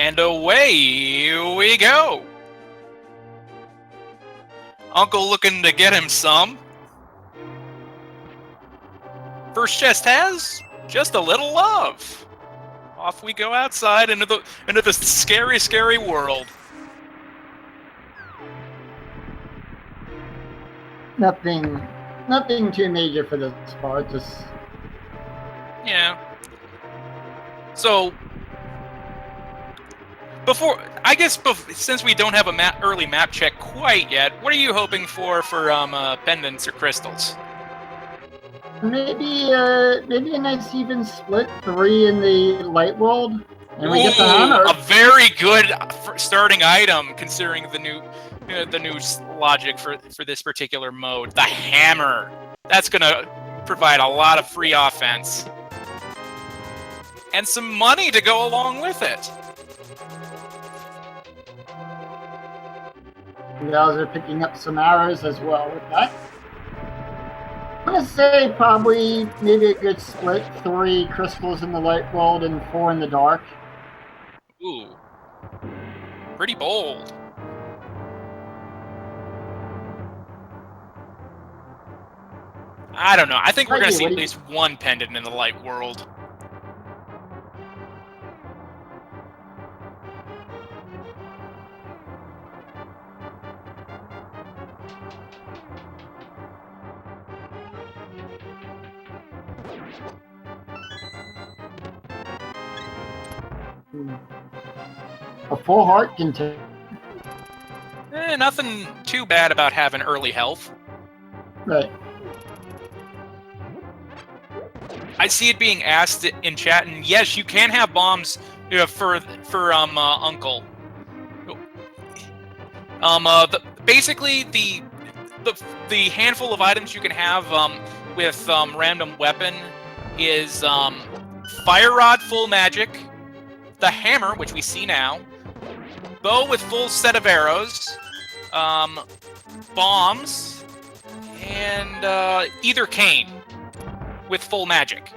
And away we go. Uncle looking to get him some. First chest has just a little love. Off we go outside into the scary, scary world. Nothing too major for this part. Just yeah. So since we don't have a early map check quite yet, what are you hoping for pendants or crystals? maybe a nice even split, 3 in the light world, and we get the hammer. A very good starting item considering the new logic for this particular mode. The hammer. That's gonna provide a lot of free offense and some money to go along with it. You guys are picking up some arrows as well with that. I'm gonna say probably maybe a good split, 3 crystals in the light world and 4 in the dark. Ooh, pretty bold. I don't know. I think we're gonna see at least one pendant in the light world. A full heart container. Nothing too bad about having early health. Right. I see it being asked in chat, and yes, you can have bombs for Uncle. Basically the handful of items you can have with random weapon is fire rod full magic, the hammer, which we see now, bow with full set of arrows, bombs, and either cane with full magic.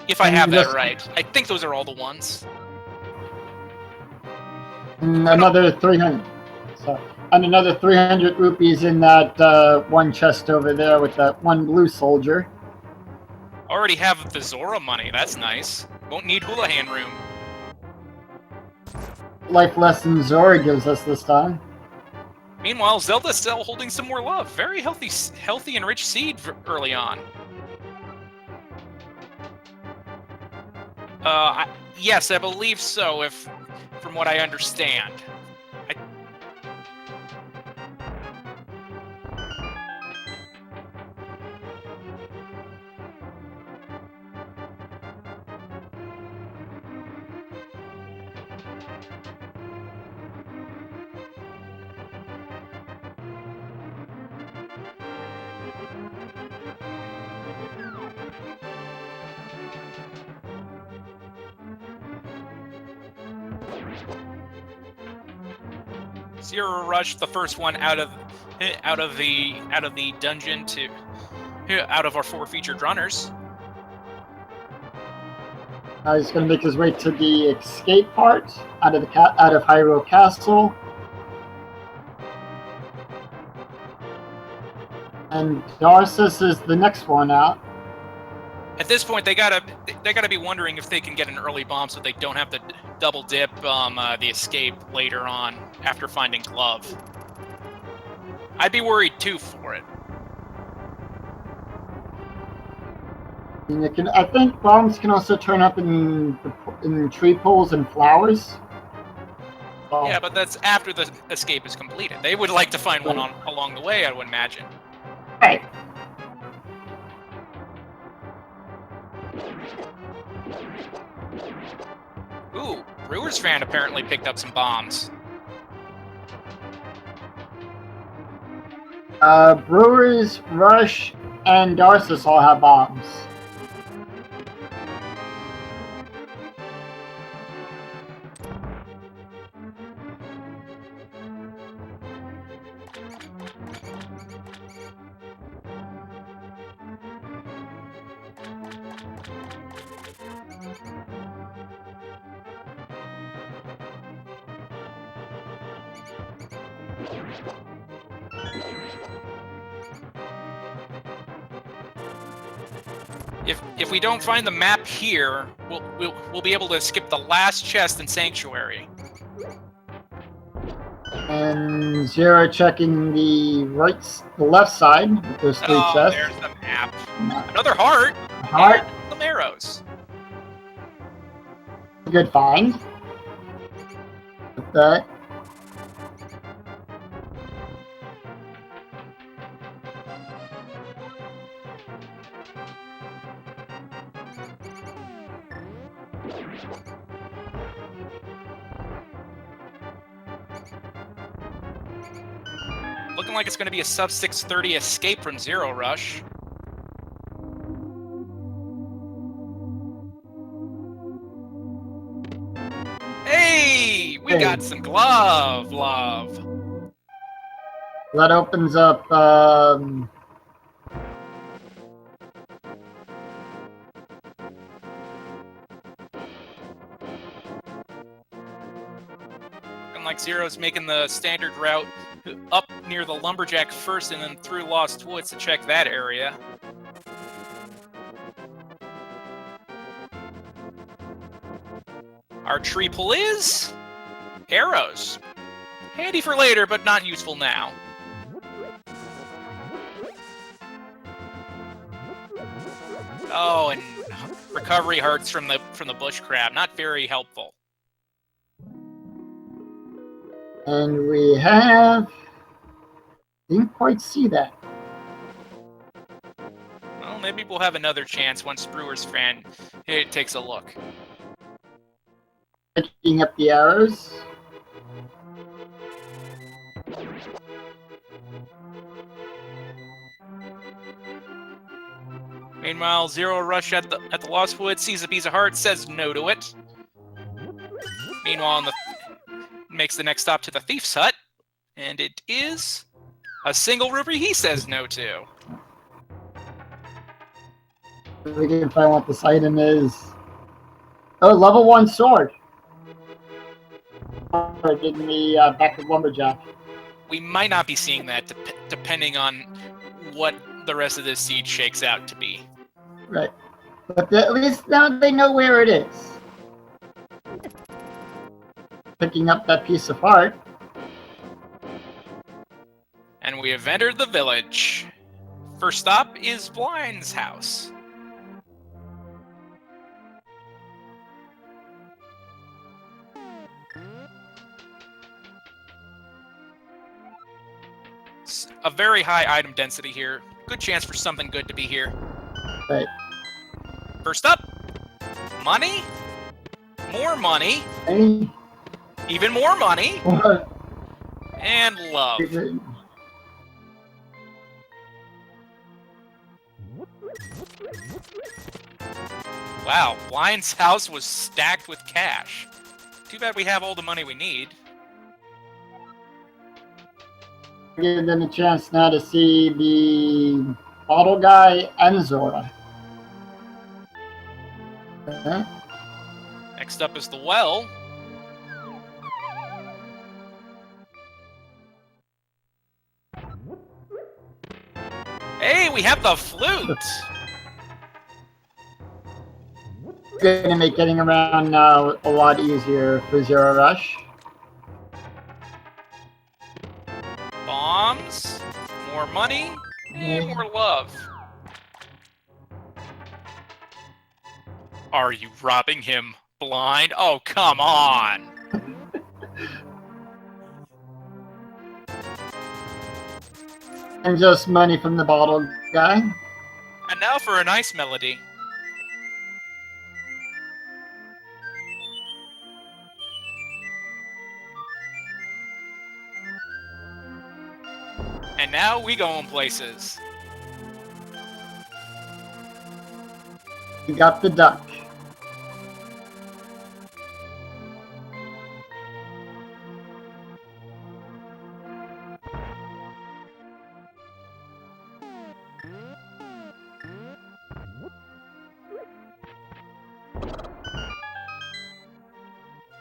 If I have that right. I think those are all the ones. And another 300. And another 300 rupees in that one chest over there with that one blue soldier. Already have the Zora money. That's nice. Won't need Houlihan room. Life lesson Zora gives us this time. Meanwhile, Zelda's still holding some more love. Very healthy and rich seed early on. Yes, I believe so. From what I understand. Zero Rush, the first one out of the dungeon out of our 4 featured runners. He's going to make his way to the escape part out of Hyrule Castle. And Darcis is the next one out. At this point, they gotta be wondering if they can get an early bomb so they don't have to double dip the escape later on after finding Glove. I'd be worried too for it. And I think bombs can also turn up in tree poles and flowers. Yeah, but that's after the escape is completed. They would like to find one along the way, I would imagine. Right. Ooh, Brewers fan apparently picked up some bombs. Brewers, Rush, and Darcis all have bombs. If we don't find the map here, we'll be able to skip the last chest in Sanctuary. And Zero checking the left side. There's 3 chests. There's the map. Another heart. Heart. And some arrows. Good find. With that. Looking like it's going to be a sub 630 escape from Zero Rush. Hey, we got some glove love. That opens up. Looking like Zero's making the standard route up near the Lumberjack first and then through Lost Woods to check that area. Our tree pull is arrows. Handy for later, but not useful now. Oh, and recovery hearts from the bush crab. Not very helpful. And we have... Didn't quite see that. Well, maybe we'll have another chance once Brewer's fan takes a look. Picking up the arrows. Meanwhile, Zero Rush at the Lost Woods sees a piece of heart, says no to it. Meanwhile, makes the next stop to the Thief's Hut, and it is a single rupee he says no to. We can find what this item is. Oh, level 1 sword. In the back of Lumberjack. We might not be seeing that, depending on what the rest of this siege shakes out to be. Right. But at least now they know where it is. Picking up that piece of heart. And we have entered the village. First stop is Blind's house. A very high item density here. Good chance for something good to be here. Right. First up, money. More money. Hey. Even more money. And love. Wow, Blind's house was stacked with cash. Too bad we have all the money we need. Give them a chance now to see the bottle guy and Zora. Next up is the well. Hey, we have the flute! Gonna make getting around now a lot easier for Zero Rush. Bombs, more money, and more love. Are you robbing him blind? Oh, come on! And just money from the bottle guy. And now for a nice melody. And now we go in places. You got the duck.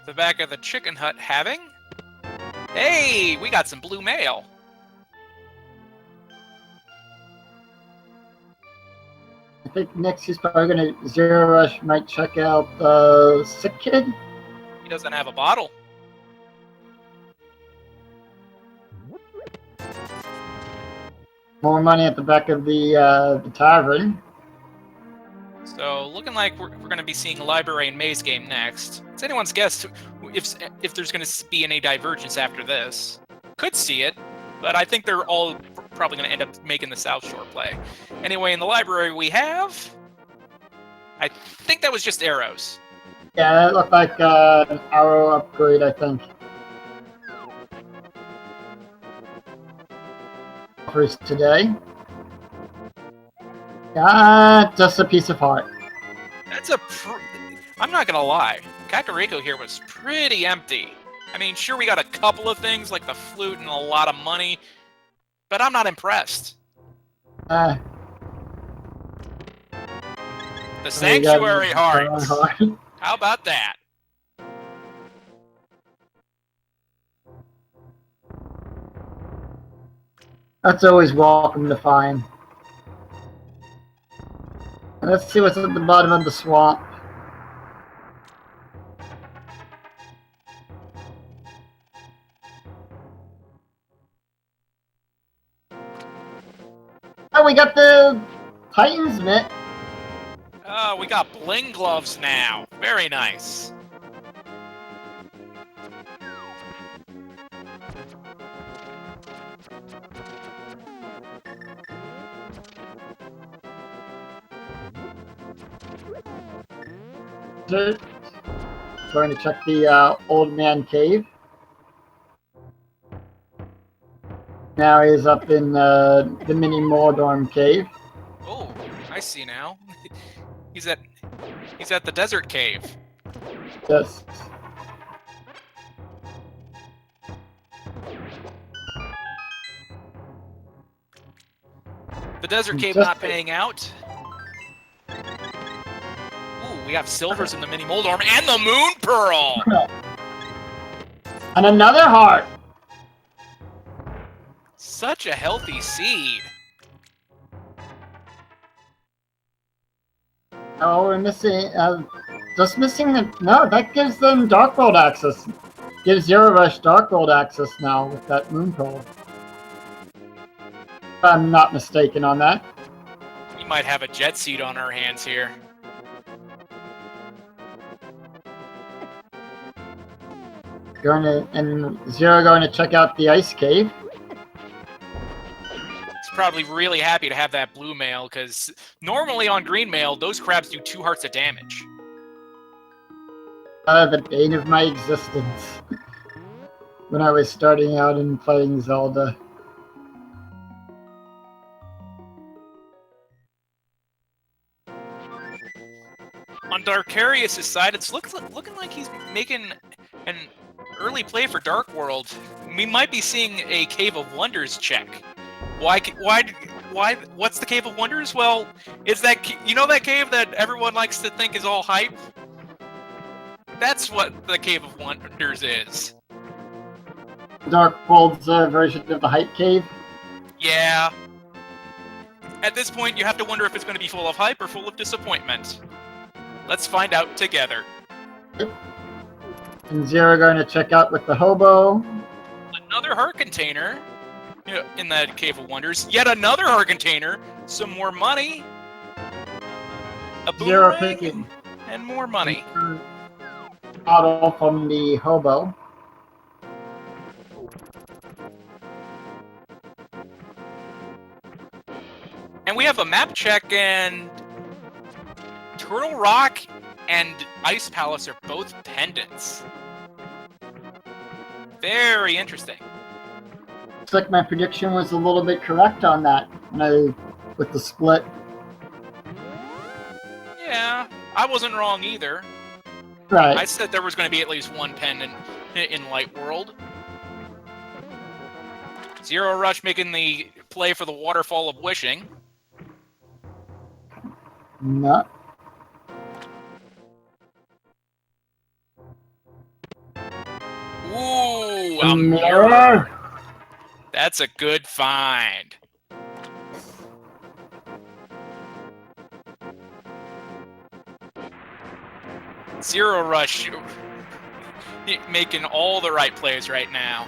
The back of the chicken hut having? Hey, we got some blue mail. think next he's probably going to Zero Rush, might check out Sick Kid. He doesn't have a bottle. More money at the back of the tavern. So looking like we're going to be seeing a library and maze game next. It's anyone's guess if there's going to be any divergence after this. Could see it, but I think they're all probably going to end up making the South Shore play. Anyway, in the library we have... I think that was just arrows. Yeah, that looked like an arrow upgrade, I think. Offers today. Just a piece of heart. That's a... I'm not going to lie. Kakariko here was pretty empty. I mean, sure, we got a couple of things, like the flute and a lot of money, but I'm not impressed. The Sanctuary Hearts. How about that? That's always welcome to find. Let's see what's at the bottom of the swamp. Oh, we got the Titan's mitt. Oh, we got bling gloves now. Very nice. Going to check the old man cave. Now he's up in the mini Mordorm cave. Oh, I see now. He's at the desert cave. Yes. The desert cave not paying out. Ooh, we have silvers in the mini Moldorm and the Moon Pearl. And another heart. Such a healthy seed. Oh, we're missing. Just missing the. No, that gives them Dark World access. Gives Zero Rush Dark World access now with that Moon Pearl. If I'm not mistaken on that. We might have a jet seed on our hands here. Zero going to check out the ice cave. He's probably really happy to have that blue mail, because normally on green mail, those crabs do 2 hearts of damage. The bane of my existence. When I was starting out and playing Zelda. On Darkarius' side, it's looking like he's making an early play for Dark World. We might be seeing a Cave of Wonders check. Why? What's the Cave of Wonders? Well, it's that, you know, that cave that everyone likes to think is all hype? That's what the Cave of Wonders is. Dark World's version of the hype cave. Yeah. At this point, you have to wonder if it's going to be full of hype or full of disappointment. Let's find out together. And Zero going to check out with the hobo. Another heart container in that Cave of Wonders. Yet another heart container. Some more money. A Zero boomerang, picking. and more money. Bottle from the hobo. And we have a map check, and Turtle Rock and Ice Palace are both pendants. Very interesting. Looks like my prediction was a little bit correct on that with the split. Yeah, I wasn't wrong either. Right. I said there was going to be at least one pendant in Light World. Zero Rush making the play for the Waterfall of Wishing. No. Ooh, a mirror. That's a good find. Zero Rush making all the right plays right now.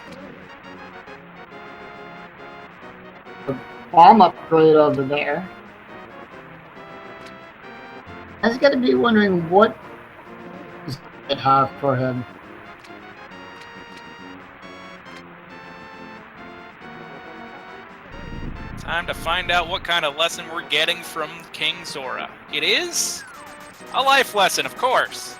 Bomb upgrade over there. I was gonna be wondering what it have for him. Time to find out what kind of lesson we're getting from King Zora. It is a life lesson, of course.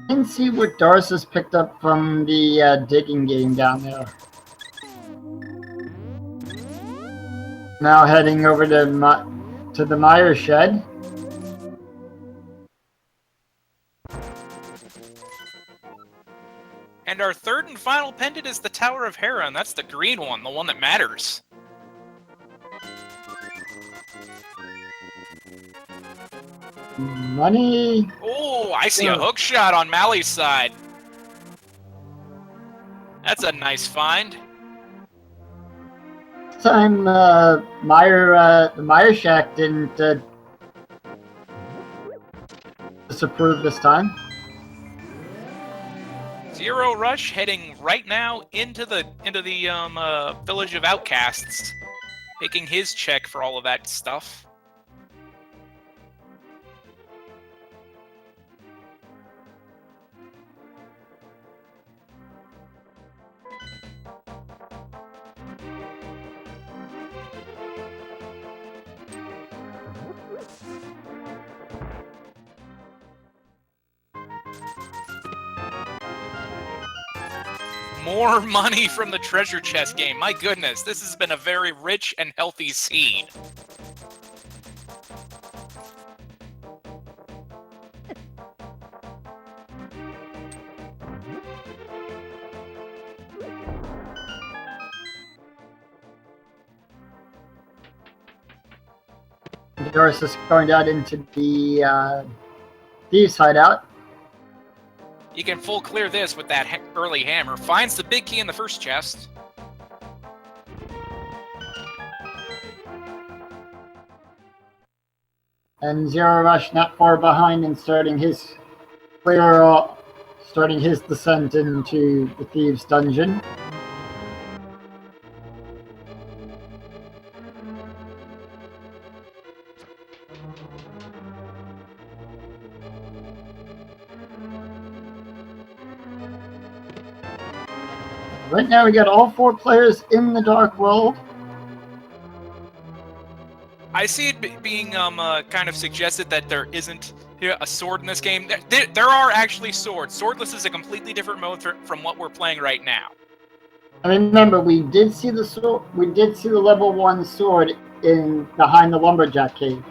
I didn't see what Darce has picked up from the digging game down there. Now heading over to the Meyer shed. And our third and final pendant is the Tower of Hera, and that's the green one, the one that matters. Money. Oh, I see a hook shot on Mally's side. That's a nice find. This time, the Meyer Shack didn't disapprove this time. Zero Rush heading right now into the village of outcasts, making his check for all of that stuff. More money from the treasure chest game. My goodness, this has been a very rich and healthy seed. Doris is going out into the thieves' hideout. You can full clear this with that early hammer. Finds the big key in the first chest. And Zero Rush not far behind and starting his descent into the thieves' dungeon. Right now we got all 4 players in the Dark World. I see it being kind of suggested that there isn't a sword in this game. There are actually swords. Swordless is a completely different mode from what we're playing right now. And remember, we did see the sword. We did see the level 1 sword behind the lumberjack cave.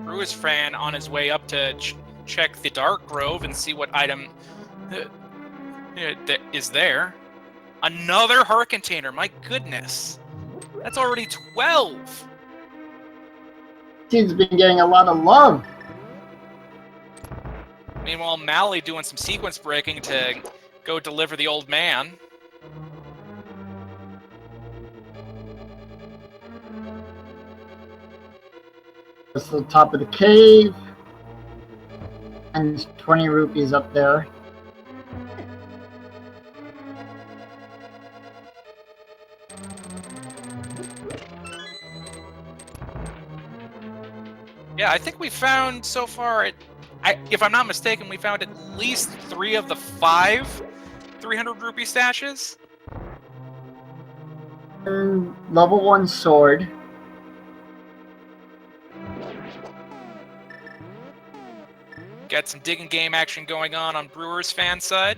Brewis Fran on his way up to check the Dark Grove and see what item that is there. Another heart container. My goodness. That's already 12. He's been getting a lot of love. Meanwhile, Mally doing some sequence breaking to go deliver the old man. This is the top of the cave. And there's 20 rupees up there. Yeah, I think we found so far, if I'm not mistaken, we found at least 3 of the 5 300 rupee stashes. And level 1 sword. Got some digging game action going on Brewers fan side.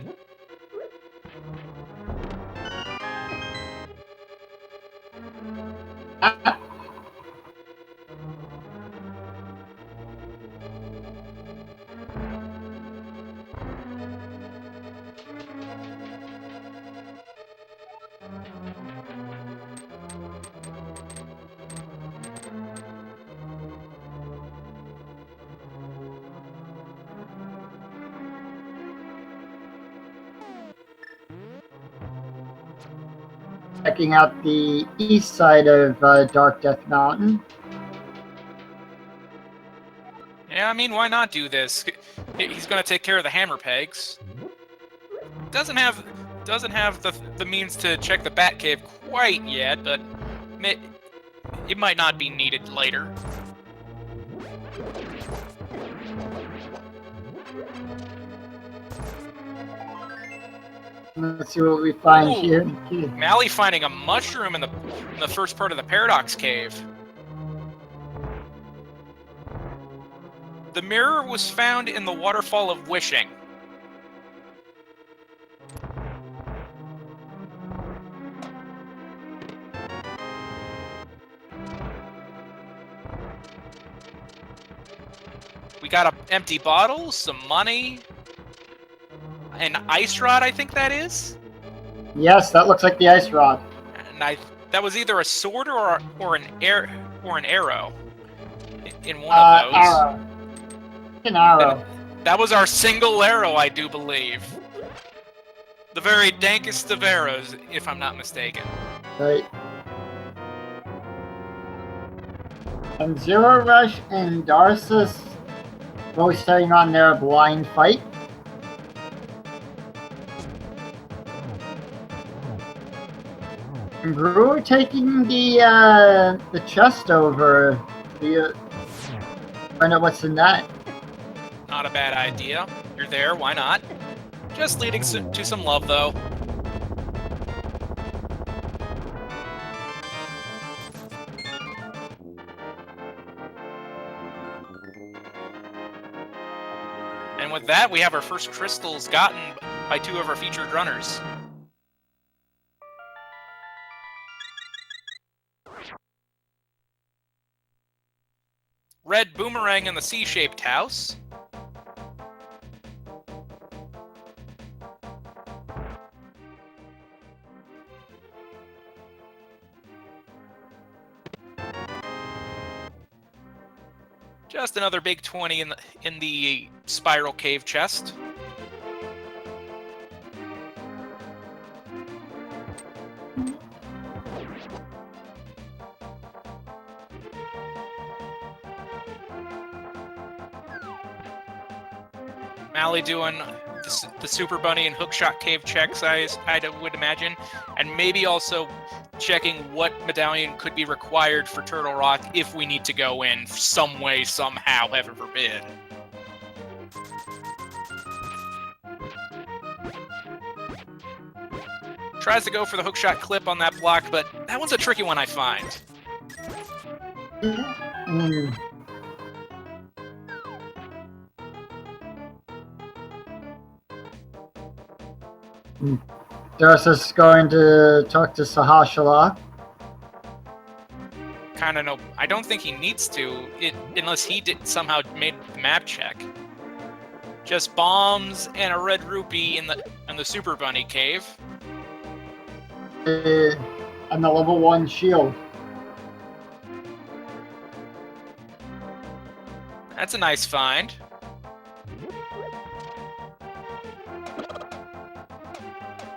checking out the east side of Dark Death Mountain. Yeah, I mean, why not do this? He's going to take care of the hammer pegs. Doesn't have the means to check the Batcave quite yet, but it might not be needed later. Let's see what we find Ooh, here. Mally finding a mushroom in the first part of the Paradox Cave. The mirror was found in the Waterfall of Wishing. We got an empty bottle, some money, an ice rod, I think that is. Yes, that looks like the ice rod. And that was either a sword or an arrow. In one of those. Arrow. An arrow. That was our single arrow, I do believe. The very dankest of arrows, if I'm not mistaken. Right. And Zero Rush and Darcis both starting on their blind fight. And Brewer taking the chest over. Find out what's in that. Not a bad idea. You're there, why not? Just leading to some love, though. And with that, we have our first crystals gotten by two of our featured runners. Red boomerang in the C-shaped house. Just another big 20 in the spiral cave chest. Mally doing the Super Bunny and Hookshot Cave checks, I would imagine, and maybe also checking what medallion could be required for Turtle Rock if we need to go in some way, somehow, heaven forbid. Tries to go for the hookshot clip on that block, but that one's a tricky one, I find. Darcis is going to talk to Sahashala. Kind of no. I don't think he needs to, unless he somehow made the map check. Just bombs and a red rupee in the Super Bunny cave. And the level 1 shield. That's a nice find.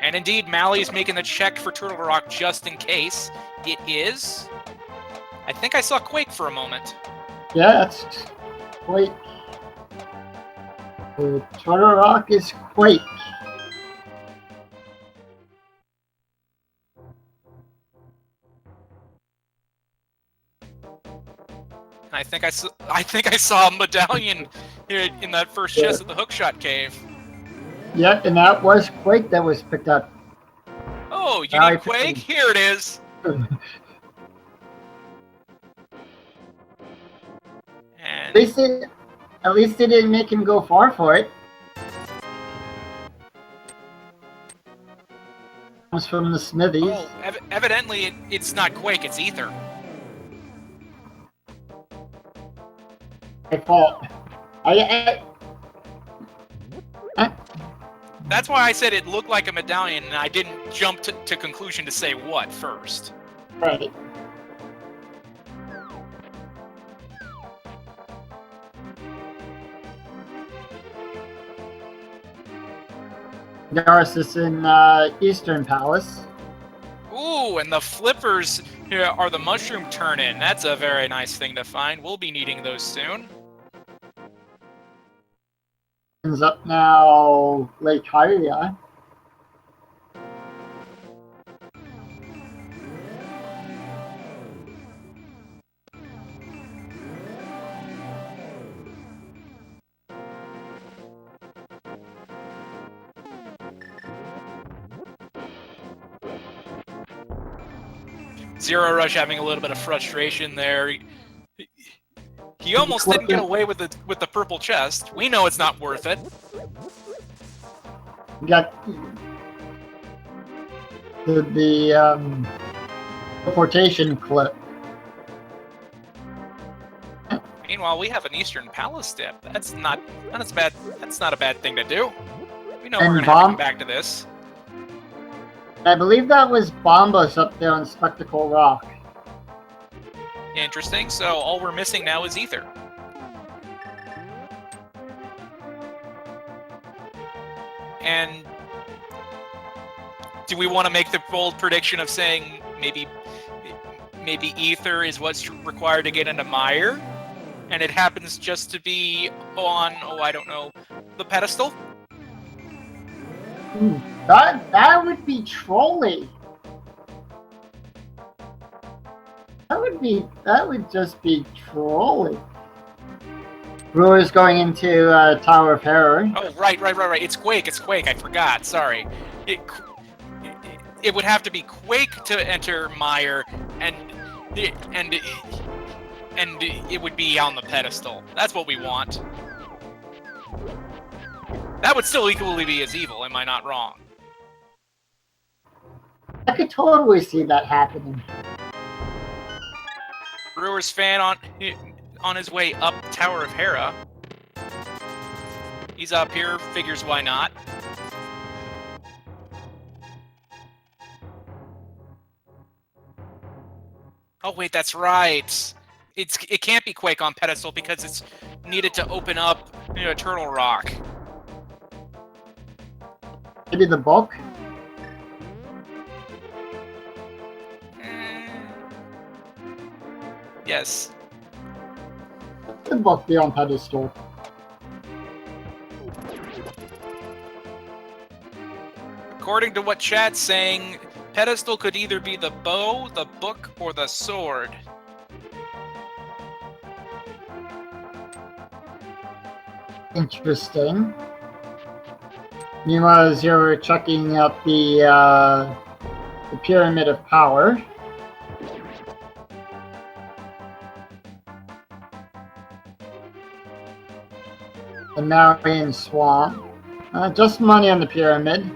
And indeed, Mally's making the check for Turtle Rock just in case. It is. I think I saw Quake for a moment. Yeah, that's Quake. Turtle Rock is Quake. I think I saw a medallion here in that first chest of the Hookshot Cave. Yep, and that was Quake that was picked up. Oh, you need Quake? Here it is. And At least it didn't make him go far for it. Comes from the smithies. Oh, evidently it's not Quake, it's Ether. My fault. That's why I said it looked like a medallion, and I didn't jump to conclusion to say what first. Right. Darcis in Eastern Palace. Ooh, and the flippers here are the mushroom turn-in. That's a very nice thing to find. We'll be needing those soon. Ends up now Lake Hylia. Zero Rush having a little bit of frustration there. He almost didn't get away with the purple chest. We know it's not worth it. You got the teleportation clip. Meanwhile, we have an Eastern Palace dip. That's not bad. That's not a bad thing to do. We know we're gonna have to come back to this. I believe that was Bombus up there on Spectacle Rock. Interesting. So all we're missing now is Ether. And do we want to make the bold prediction of saying maybe Ether is what's required to get into Mire, and it happens just to be on, I don't know, the pedestal? Ooh, that would be trolly. That would just be trolly. Brewer's going into Tower of Terror. Oh, right. It's Quake. I forgot. Sorry. It would have to be Quake to enter Mire, and it would be on the pedestal. That's what we want. That would still equally be as evil. Am I not wrong? I could totally see that happening. Brewers fan on his way up Tower of Hera. He's up here, figures why not. Oh wait, that's right. It can't be Quake on pedestal because it's needed to open up Eternal Rock. Maybe the book? Yes. The book be on pedestal. According to what chat's saying, pedestal could either be the bow, the book, or the sword. Interesting. Meanwhile, as you're checking out the Pyramid of Power. The Marian Swamp. Just money on the pyramid.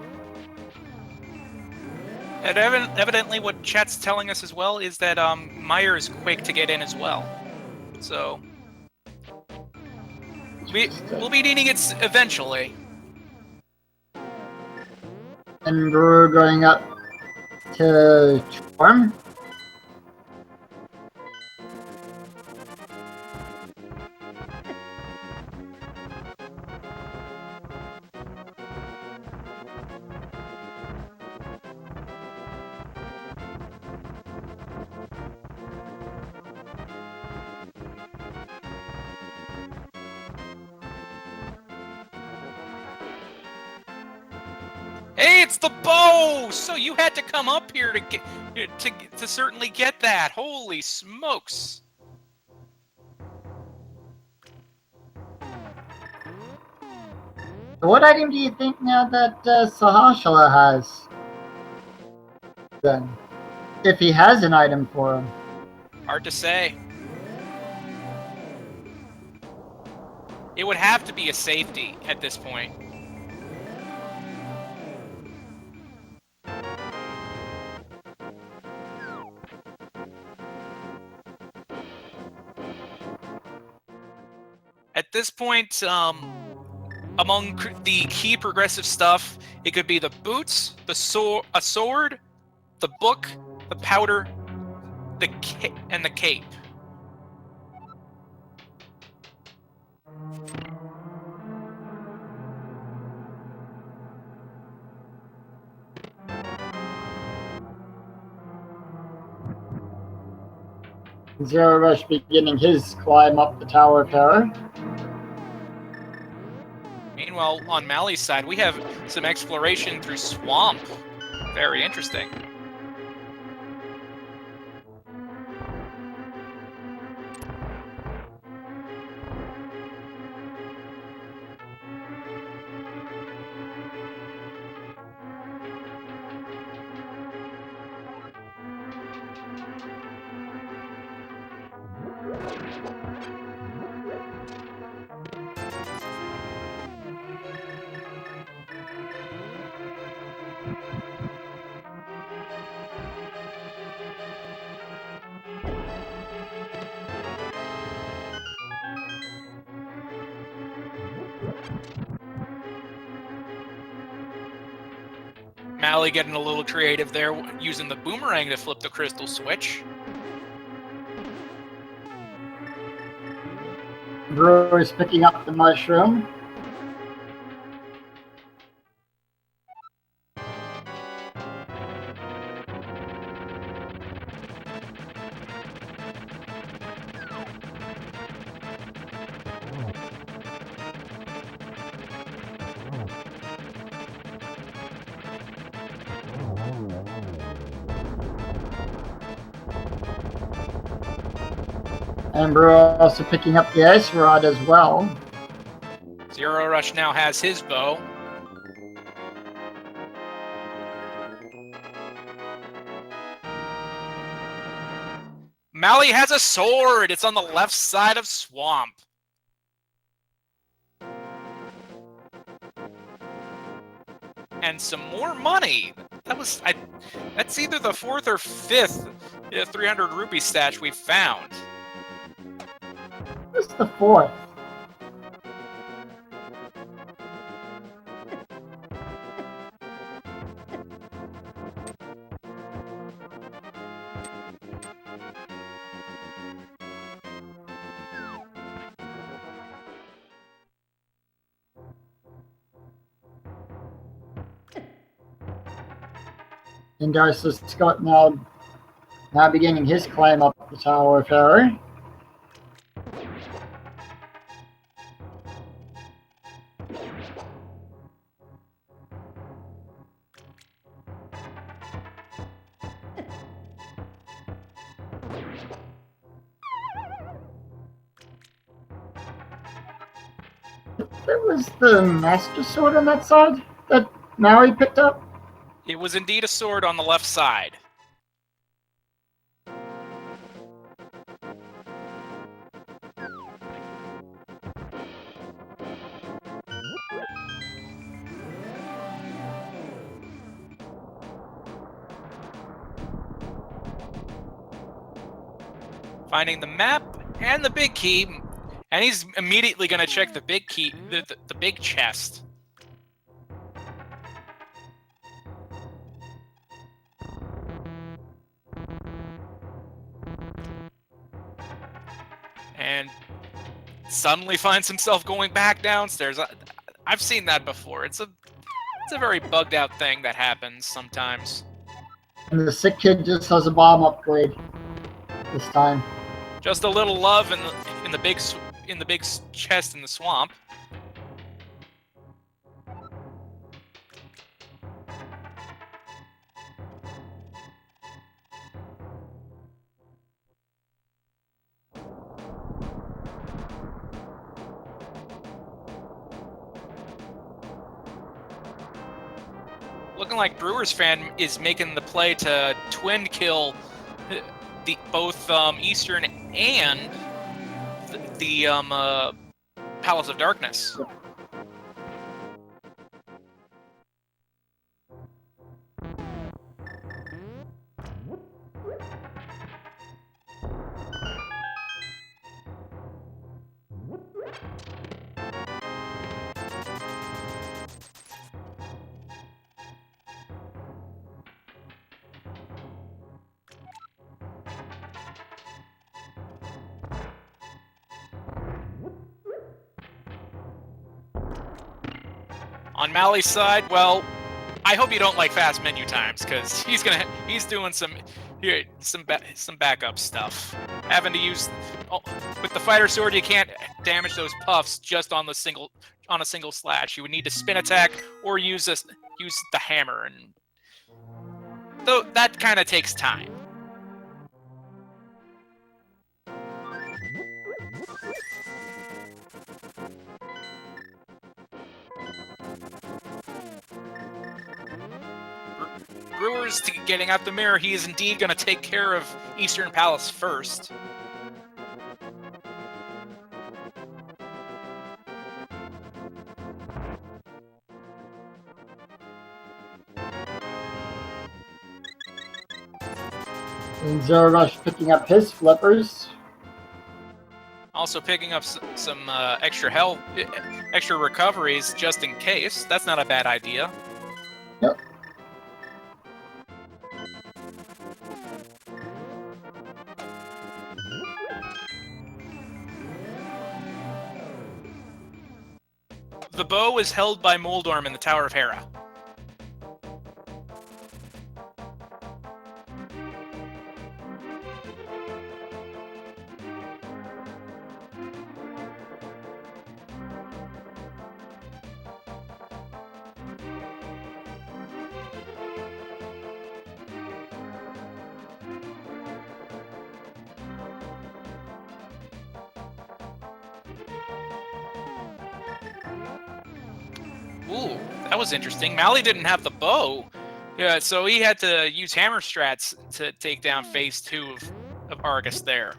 And evidently what chat's telling us as well is that Mire is Quake to get in as well. So we'll be needing it eventually. And we're going up to Charm. Hey, it's the bow! So you had to come up here to get to certainly get that. Holy smokes! What item do you think now that Sahashala has? Then, if he has an item for him. Hard to say. It would have to be a safety at this point. At this point, among the key progressive stuff, it could be the boots, a sword, the book, the powder, and the cape. Zero Rush beginning his climb up the Tower of Terror. Meanwhile, on Mally's side, we have some exploration through swamp. Very interesting. Mally getting a little creative there, using the boomerang to flip the crystal switch. Brewer's picking up the mushroom. And Brewer also picking up the ice rod as well. Zero Rush now has his bow. Mally has a sword. It's on the left side of swamp. And some more money. That's either the fourth or fifth 300 rupee stash we've found. What's the fourth? And Darcy Scott now beginning his climb up the Tower of Terror. There was the Master Sword on that side that Maui picked up. It was indeed a sword on the left side. Finding the map and the big key, and he's immediately going to check the big key, the big chest. And suddenly finds himself going back downstairs. I've seen that before. It's a very bugged out thing that happens sometimes. And the sick kid just has a bomb upgrade this time. Just a little love in the big chest in the swamp. Looking like Brewers fan is making the play to twin kill both Eastern and the Palace of Darkness. On Mally's side, well, I hope you don't like fast menu times, because he's doing some backup stuff. Having to use with the fighter sword, you can't damage those puffs just on a single slash. You would need to spin attack or use the hammer, and though that kind of takes time. Brewers getting out the mirror. He is indeed going to take care of Eastern Palace first. And Zero Rush picking up his flippers. Also picking up some extra health, extra recoveries just in case. That's not a bad idea. Yep. The bow is held by Moldorm in the Tower of Hera. Ooh, that was interesting. Mally didn't have the bow, yeah, so he had to use hammer strats to take down phase 2 of Argus there.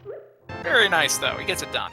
Very nice, though. He gets it done.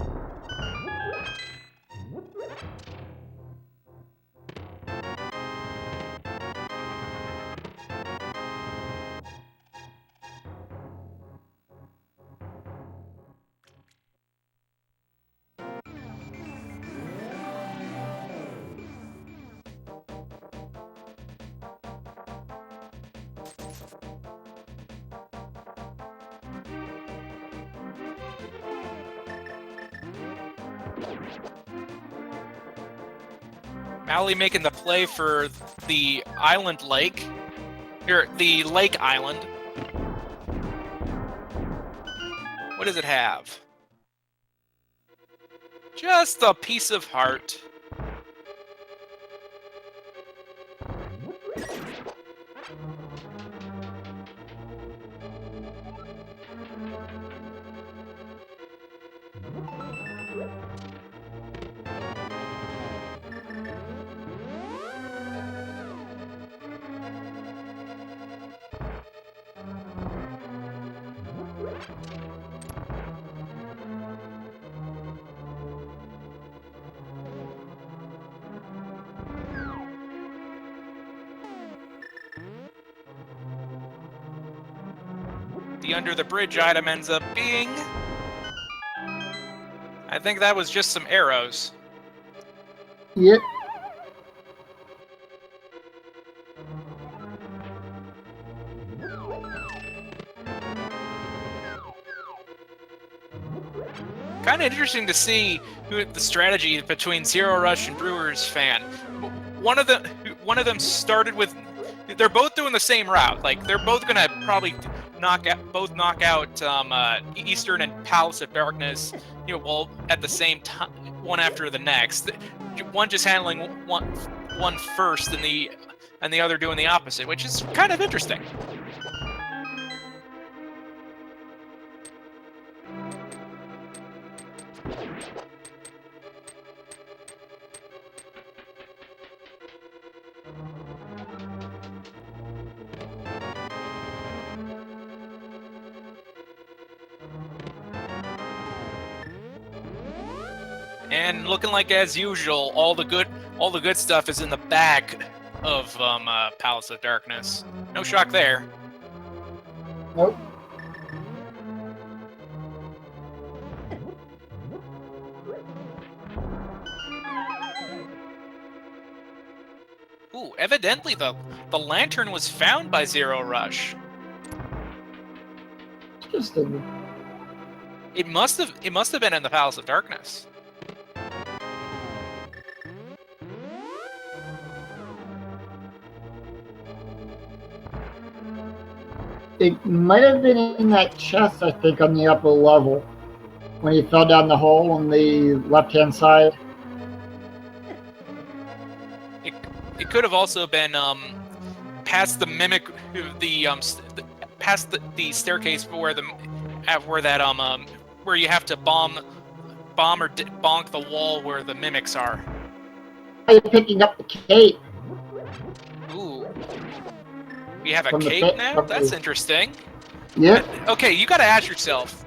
Mally making the play for the island lake. Here, the lake island. What does it have? Just a piece of heart. The under the bridge item ends up being... I think that was just some arrows. Yep. Kind of interesting to see the strategy between Zero Rush and Brewers fan. One of them started with... They're both doing the same route. Like, they're both gonna probably knock out Eastern and Palace of Darkness, well, at the same time, one after the next. One just handling one first, and the other doing the opposite, which is kind of interesting. And looking like, as usual, all the good stuff is in the back of Palace of Darkness. No shock there. Nope. Ooh, evidently the lantern was found by Zero Rush. Interesting. It must have been in the Palace of Darkness. It might have been in that chest, I think, on the upper level. When he fell down the hole on the left-hand side. It could have also been past the mimic, past the staircase where where you have to bomb or bonk the wall where the mimics are. Are you picking up the cape? Ooh. We have a cape now? That's interesting. Yeah. Okay, you gotta ask yourself,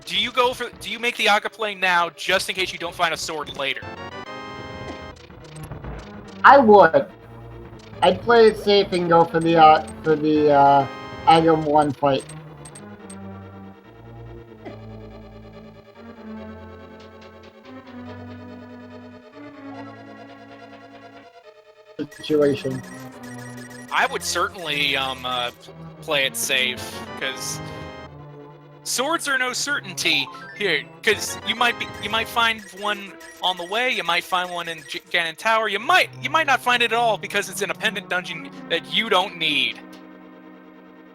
do you make the Aga play now just in case you don't find a sword later? I would. I'd play it safe and go for the Agam 1 fight. Situation. I would certainly play it safe, because swords are no certainty here. Because you might find one on the way, you might find one in Ganon Tower, you might not find it at all because it's an appendant dungeon that you don't need.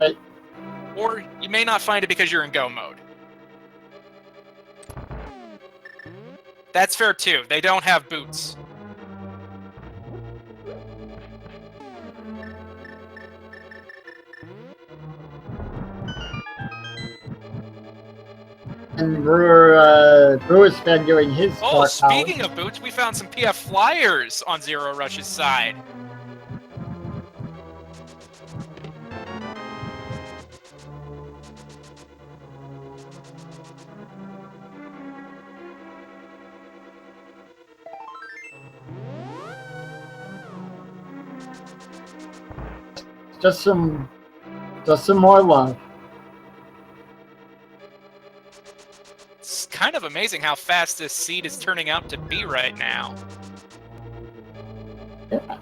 Right. Or you may not find it because you're in go mode. That's fair too. They don't have boots. And Brewer's been doing his Oh, part speaking of boots, we found some PF flyers on Zero Rush's side. Just some more love. It's kind of amazing how fast this seed is turning out to be right now. Yeah.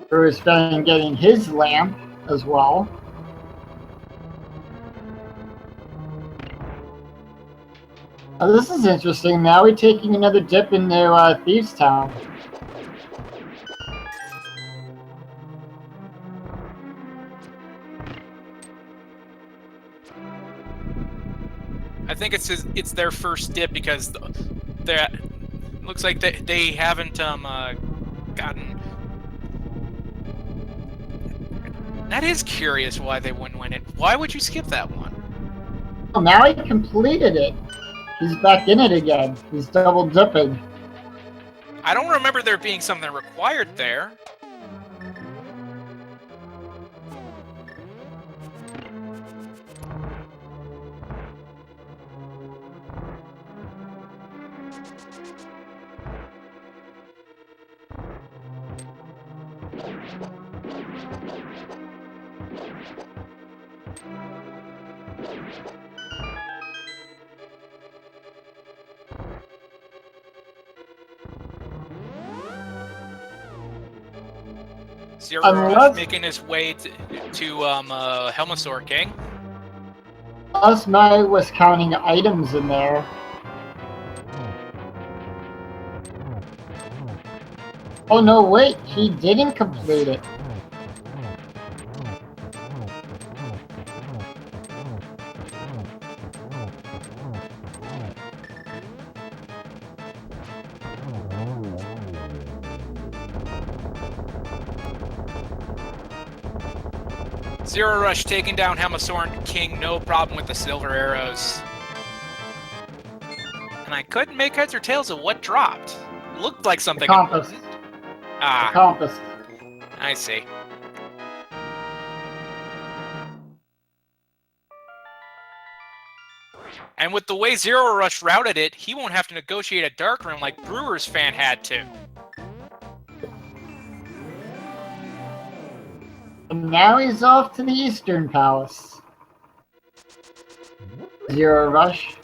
Brewer's been getting his lamp as well. Oh, this is interesting. Now we're taking another dip into Thieves Town. I think it's their first dip because looks like they haven't gotten. That is curious why they wouldn't win it. Why would you skip that one? Well, now he completed it. He's back in it again. He's double dipping. I don't remember there being something required there. Zero Rush making his way to Helmasaur King. Unless Matt was counting items in there. Oh no, wait, he didn't complete it. Zero Rush taking down Helmasaur King, no problem with the silver arrows. And I couldn't make heads or tails of what dropped. Looked like something Compass. important. Ah. The compass. I see. And with the way Zero Rush routed it, he won't have to negotiate a dark room like Brewer's fan had to. And now he's off to the Eastern Palace. Zero Rush.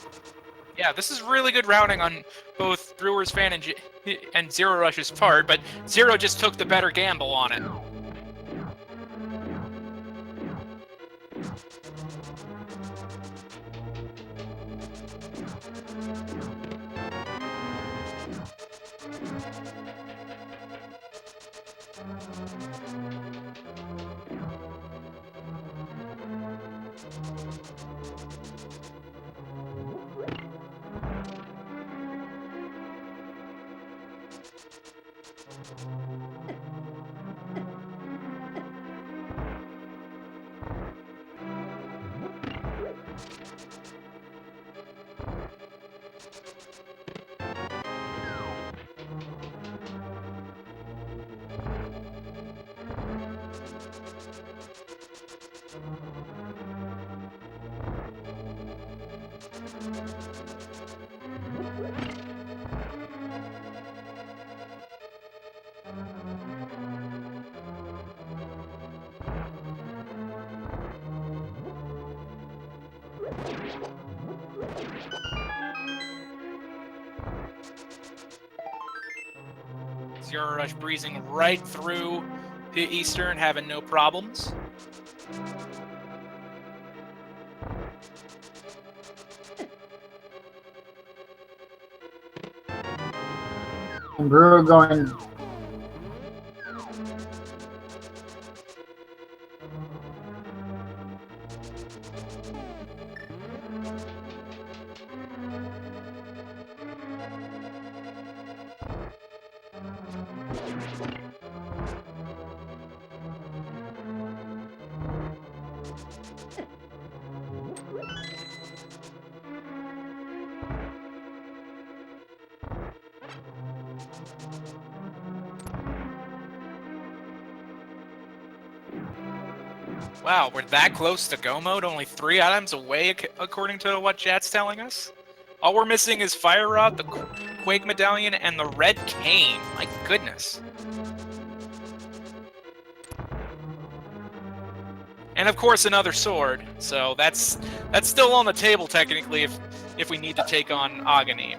Yeah, this is really good routing on both Brewer's fan and Zero Rush's part, but Zero just took the better gamble on it. Zero Rush breezing right through the Eastern, having no problems. And Brewer going. Wow, we're that close to go mode, only 3 items away according to what chat's telling us. All we're missing is Fire Rod, the Quake Medallion, and the Red Cane. My goodness. And of course another sword, so that's still on the table technically if we need to take on Aghanim.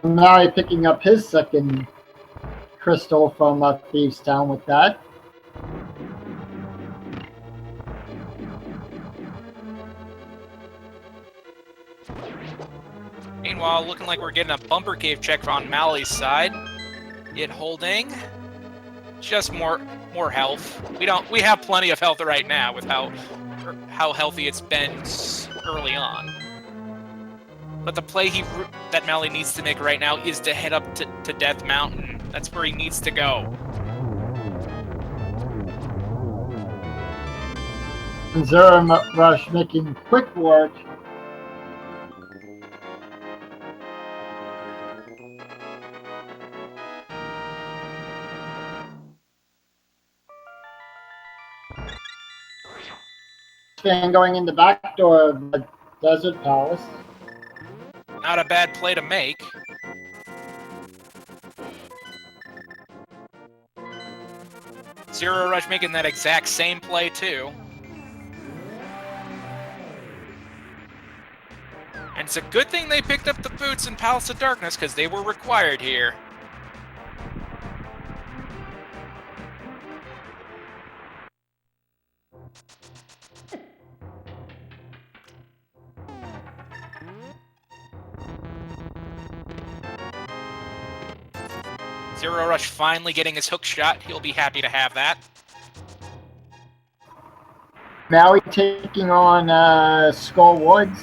Now he's picking up his second crystal from Thieves Town with that. Meanwhile, looking like we're getting a bumper cave check on Mally's side. It holding just more health. We have plenty of health right now with how healthy it's been early on. But the play that Mally needs to make right now is to head up to Death Mountain. That's where he needs to go. And Zero Rush making quick work. And going in the back door of the Desert Palace. Not a bad play to make. Zero Rush making that exact same play too. And it's a good thing they picked up the boots in Palace of Darkness because they were required here. Zero Rush finally getting his hook shot. He'll be happy to have that. Maui taking on Skull Woods.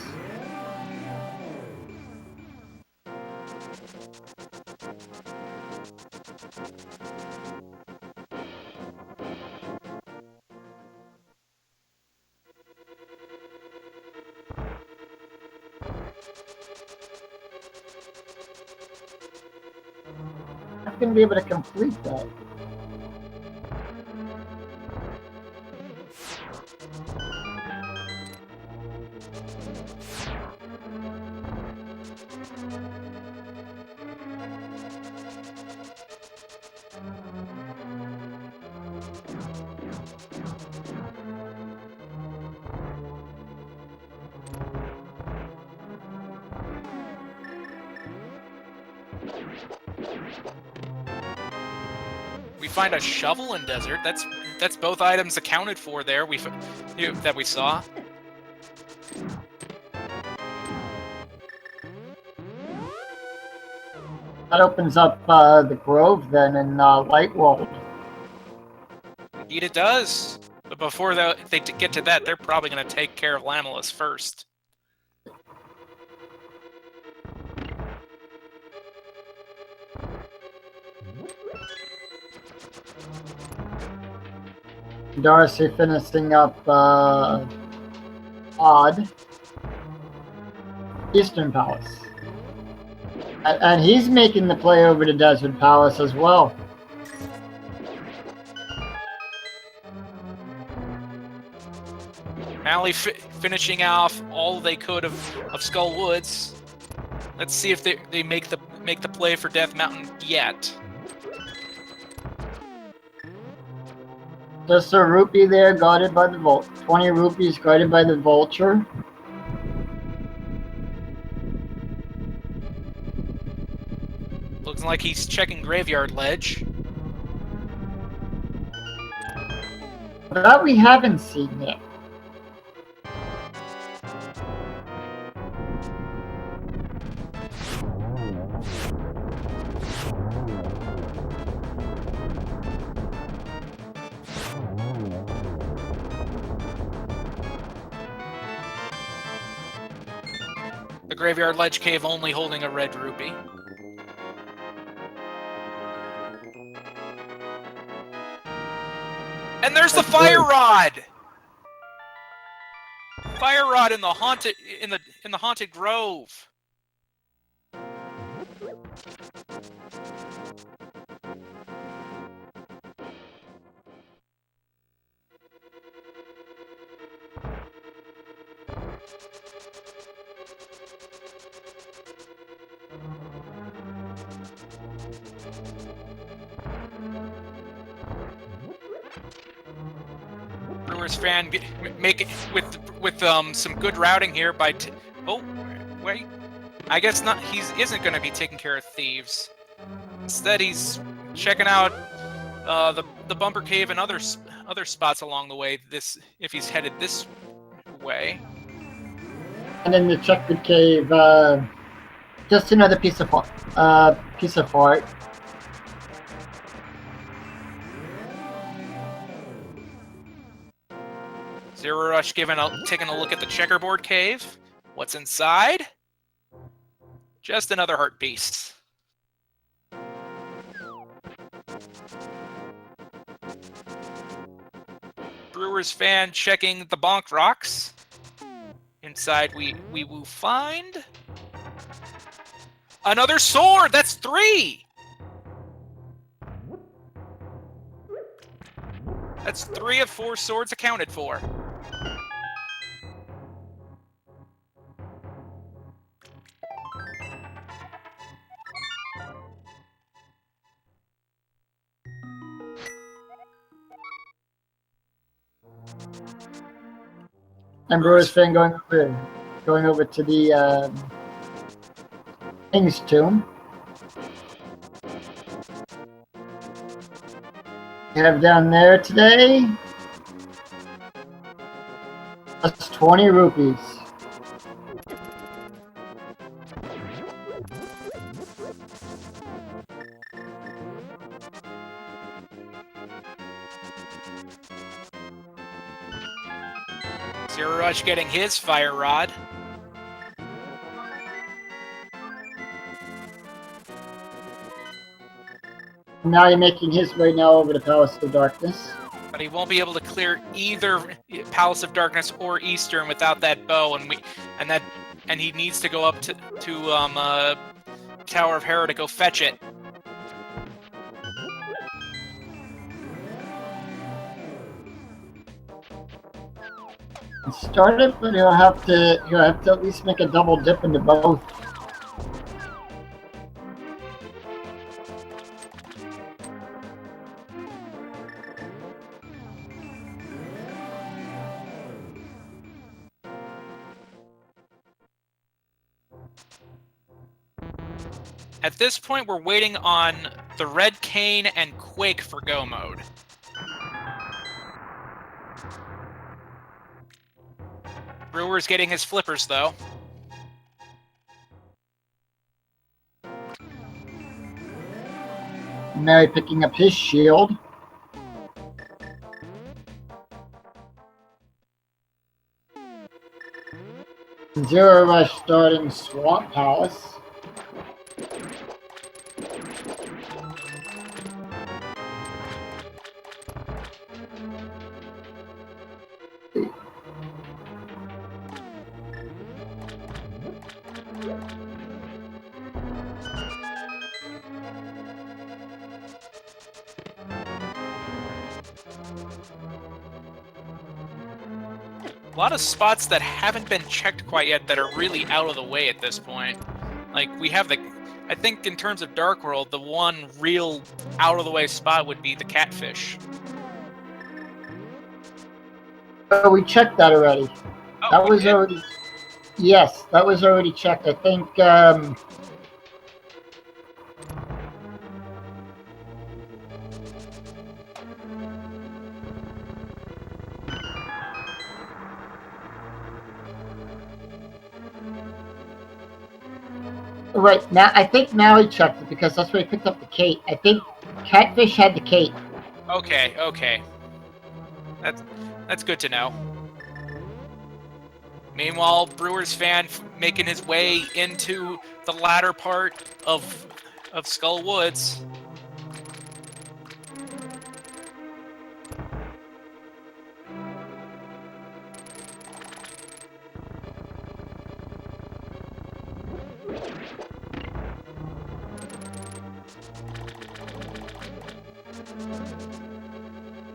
Not going to be able to complete that. We find a shovel in desert. That's both items accounted for there. That we saw. That opens up the Grove then in Light World. Indeed it does. But before they get to that, they're probably going to take care of Lamulus first. Darcy finishing up Odd. Eastern Palace. And he's making the play over to Desert Palace as well. Mally finishing off all they could of Skull Woods. Let's see if they make the play for Death Mountain yet. Just a rupee there, guarded by the 20 rupees guarded by the Vulture. Looks like he's checking Graveyard Ledge. That we haven't seen yet. The Graveyard Ledge Cave only holding a red rupee. And there's the Fire Rod. Fire Rod in the haunted grove. Brewers fan make it with some good routing here by oh wait, I guess not. He isn't going to be taking care of thieves. Instead, he's checking out the Bumper Cave and other spots along the way. If he's headed this way. And in the Checkered Cave, just another piece of art. Zero Rush taking a look at the checkerboard cave. What's inside? Just another heart piece. Brewers fan checking the Bonk Rocks. Inside we will find another sword. That's 3. That's 3 of 4 swords accounted for. And Brewers fan going over to the King's Tomb. We have down there today. That's 20 rupees. Zero Rush getting his Fire Rod. Now he's making his way now over to Palace of Darkness. But he won't be able to clear either Palace of Darkness or Eastern without that bow, and he needs to go up to Tower of Hera to go fetch it. Started, but he'll have to at least make a double dip into both. At this point, we're waiting on the Red Cane and Quake for go mode. Brewer's getting his flippers, though. Mary picking up his shield. Zero Rush starting Swamp Palace. A lot of spots that haven't been checked quite yet that are really out of the way at this point. Like, we have the... I think in terms of Dark World, the one real out-of-the-way spot would be the catfish. Oh, we checked that already. Oh, That was did? already... Yes, that was already checked. I think, right, now, I think Maui checked it because that's where he picked up the Kate. I think Catfish had the Kate. Okay, okay. That's good to know. Meanwhile, Brewers fan making his way into the latter part of Skull Woods.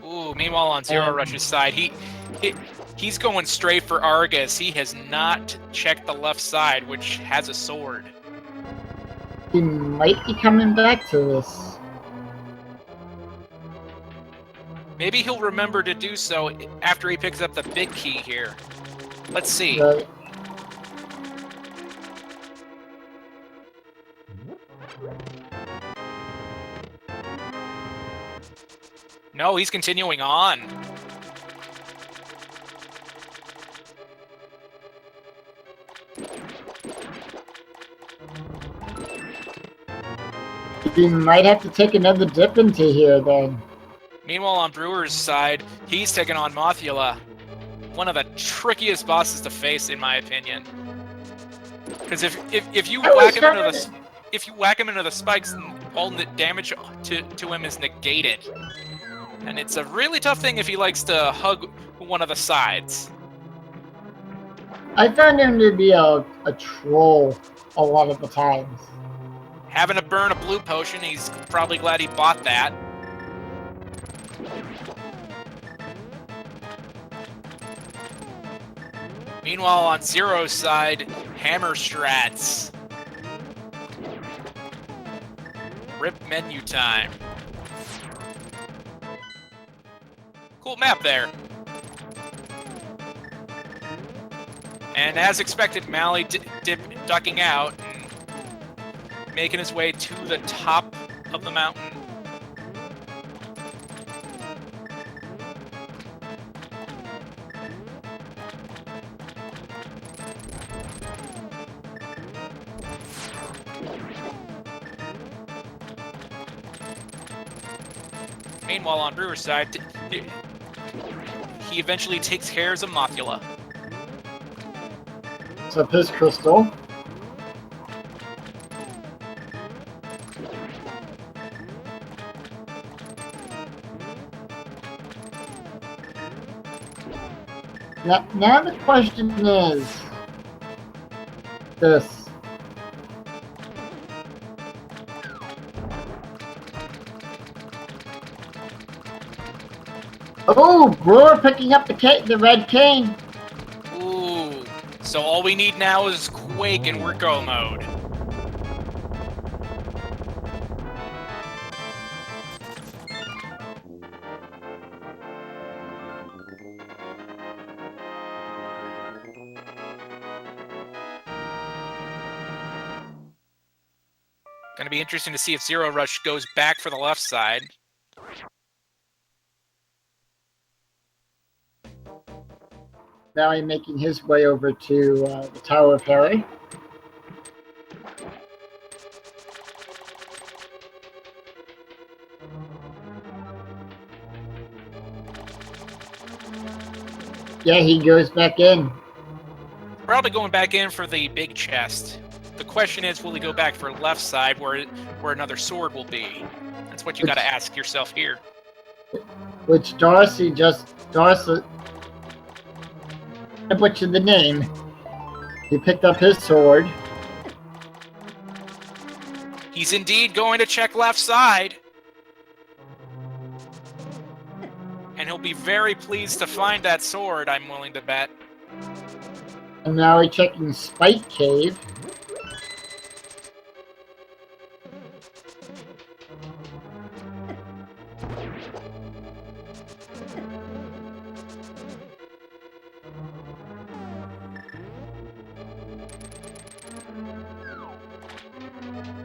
Ooh, meanwhile on Zero Rush's side, he's going straight for Argus. He has not checked the left side, which has a sword. He might be coming back to this. Maybe he'll remember to do so after he picks up the big key here. Let's see. Right. No, he's continuing on. He might have to take another dip into here then. Meanwhile, on Brewer's side, he's taking on Mothula, one of the trickiest bosses to face, in my opinion. Because if you whack him into the spikes, all the damage to him is negated, and it's a really tough thing if he likes to hug one of the sides. I found him to be a troll a lot of the times. Having to burn a blue potion, he's probably glad he bought that. Meanwhile, on Zero's side, hammer strats. Rip menu time. Cool map there. And as expected, Mally ducking out and making his way to the top of the mountain. Meanwhile, on Brewer's side, he eventually takes care of Mothula. So his crystal. Now the question is this. Oh, Brewer picking up the red cane. Ooh, so all we need now is Quake and we're go mode. Gonna be interesting to see if Zero Rush goes back for the left side. Now he's making his way over to the Tower of Harry. Yeah, he goes back in. Probably going back in for the big chest. The question is, will he go back for left side where another sword will be? That's what you got to ask yourself here. Which Darcy. I butchered the name. He picked up his sword. He's indeed going to check left side. And he'll be very pleased to find that sword, I'm willing to bet. And now he's checking Spike Cave.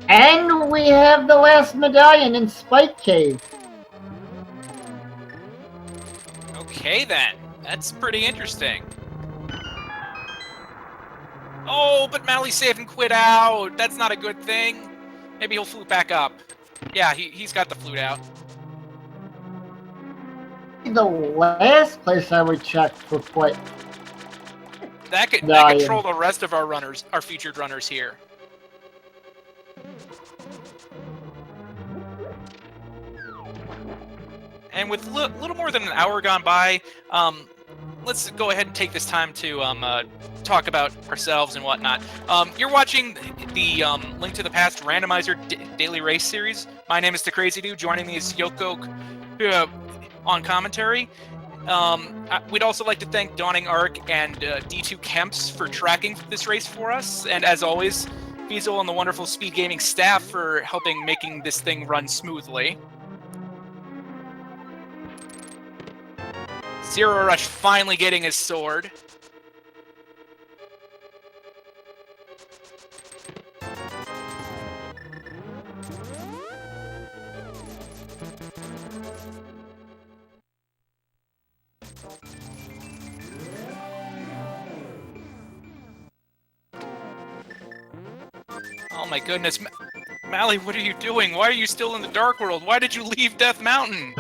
And we have the last medallion in Spike Cave. Okay then, that's pretty interesting. Oh, but Mally's safe and quit out. That's not a good thing. Maybe he'll flute back up. Yeah, he's got the flute out. The last place I would check for quit. That could control the rest of our runners, our featured runners here. And with little more than an hour gone by, let's go ahead and take this time to talk about ourselves and whatnot. You're watching the Link to the Past Randomizer Daily Race Series. My name is The Crazy Dude. Joining me is Yoko on commentary. We'd also like to thank Dawning Arc and D2 Kemps for tracking this race for us. And as always, Fiesel and the wonderful Speed Gaming staff for helping making this thing run smoothly. Zero Rush finally getting his sword. Oh my goodness. Mally, what are you doing? Why are you still in the Dark World? Why did you leave Death Mountain?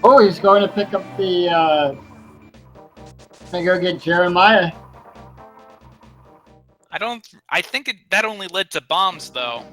Oh, he's going to pick up the. Gonna go get Jeremiah. I think that only led to bombs, though.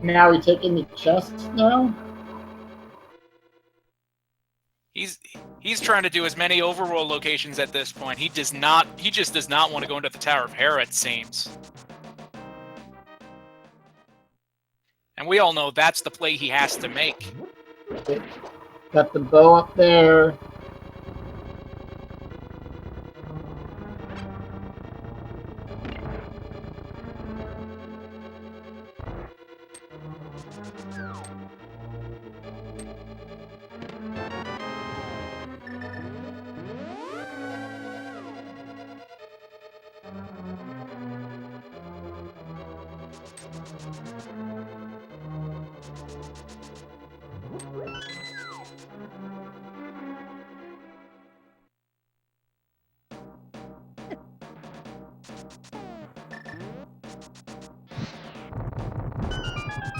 Now we taking the chest now? He's trying to do as many overworld locations at this point. He just does not want to go into the Tower of Hera, it seems. And we all know that's the play he has to make. Got the bow up there.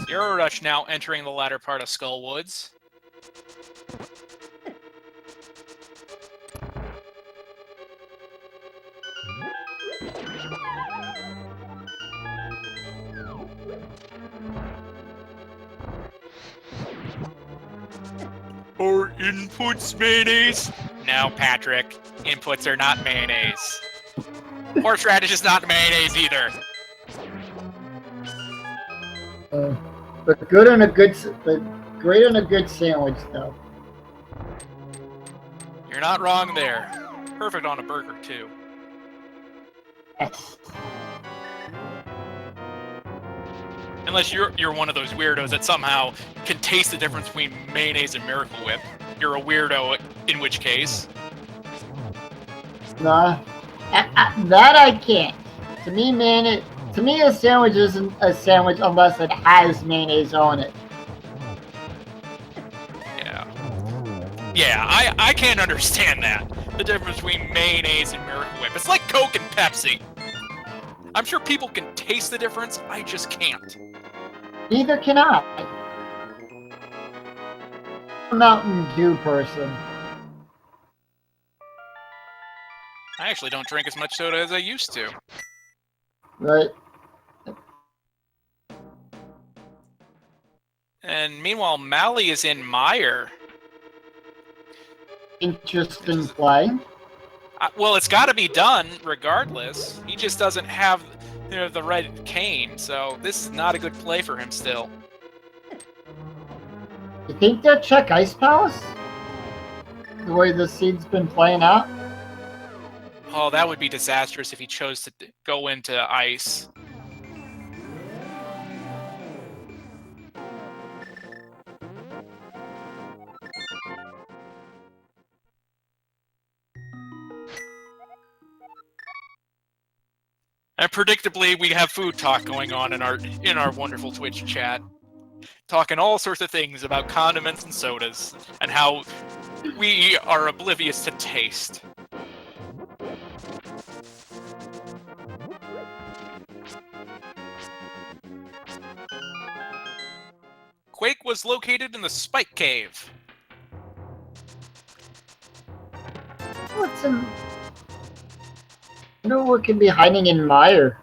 Zero Rush now entering the latter part of Skull Woods. Inputs mayonnaise. No, Patrick. Inputs are not mayonnaise. Horseradish is not mayonnaise either. But good on a good, but great on a good sandwich though. You're not wrong there. Perfect on a burger too. Yes. Unless you're one of those weirdos that somehow can taste the difference between mayonnaise and Miracle Whip. You're a weirdo, in which case. Nah, that I can't. To me, a sandwich isn't a sandwich unless it has mayonnaise on it. Yeah, I can't understand that. The difference between mayonnaise and Miracle Whip. It's like Coke and Pepsi. I'm sure people can taste the difference, I just can't. Neither can I. I'm a Mountain Dew person. I actually don't drink as much soda as I used to. Right. And meanwhile, Mally is in Meyer. Interesting play. Well, it's got to be done regardless. He just doesn't have the red cane, so this is not a good play for him still. You think they'll check Ice Palace? The way the seed's been playing out? Oh, that would be disastrous if he chose to go into ice. And predictably, we have food talk going on in our wonderful Twitch chat, talking all sorts of things about condiments and sodas, and how we are oblivious to taste. Quake was located in the Spike Cave. What's in... I wonder what could be hiding in Meyer.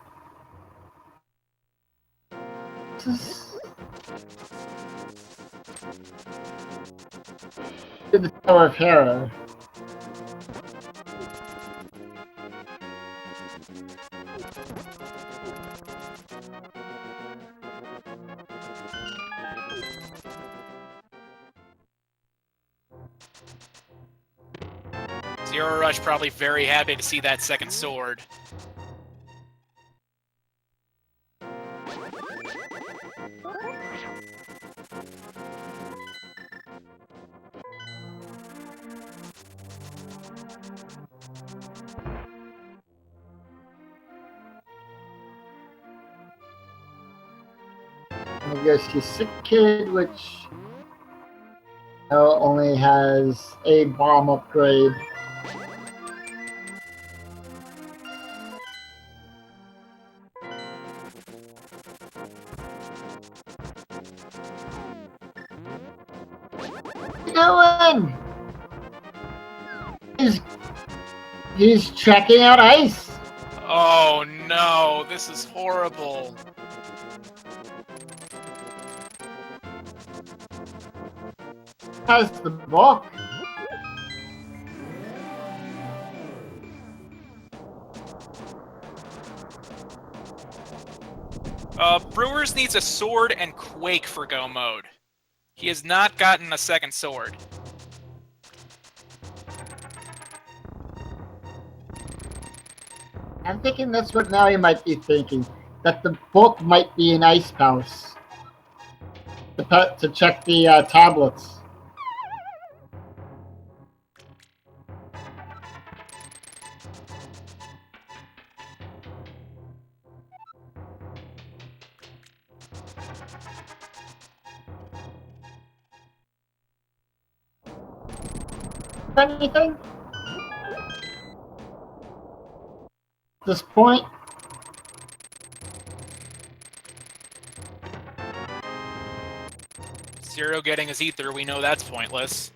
To the Tower of Hera. Zero Rush probably very happy to see that second sword. I guess he's Sick Kid, which only has a bomb upgrade. Doing? He's checking out ice. Oh no, this is horrible. Has the book. Brewers needs a sword and Quake for go mode. He has not gotten a second sword. I'm thinking that's what Mario might be thinking. That the book might be an Ice Palace. To check the tablets. Anything? At this point? Zero getting his ether, we know that's pointless.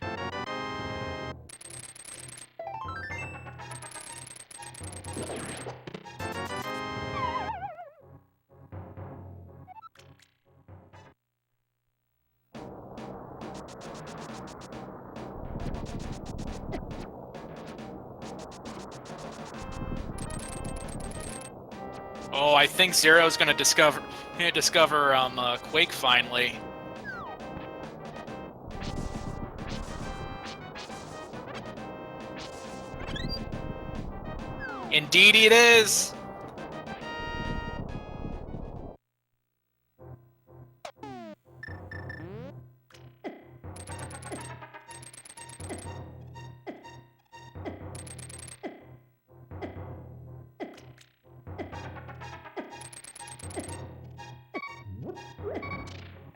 Oh, I think Zero's gonna discover Quake finally. Indeed it is!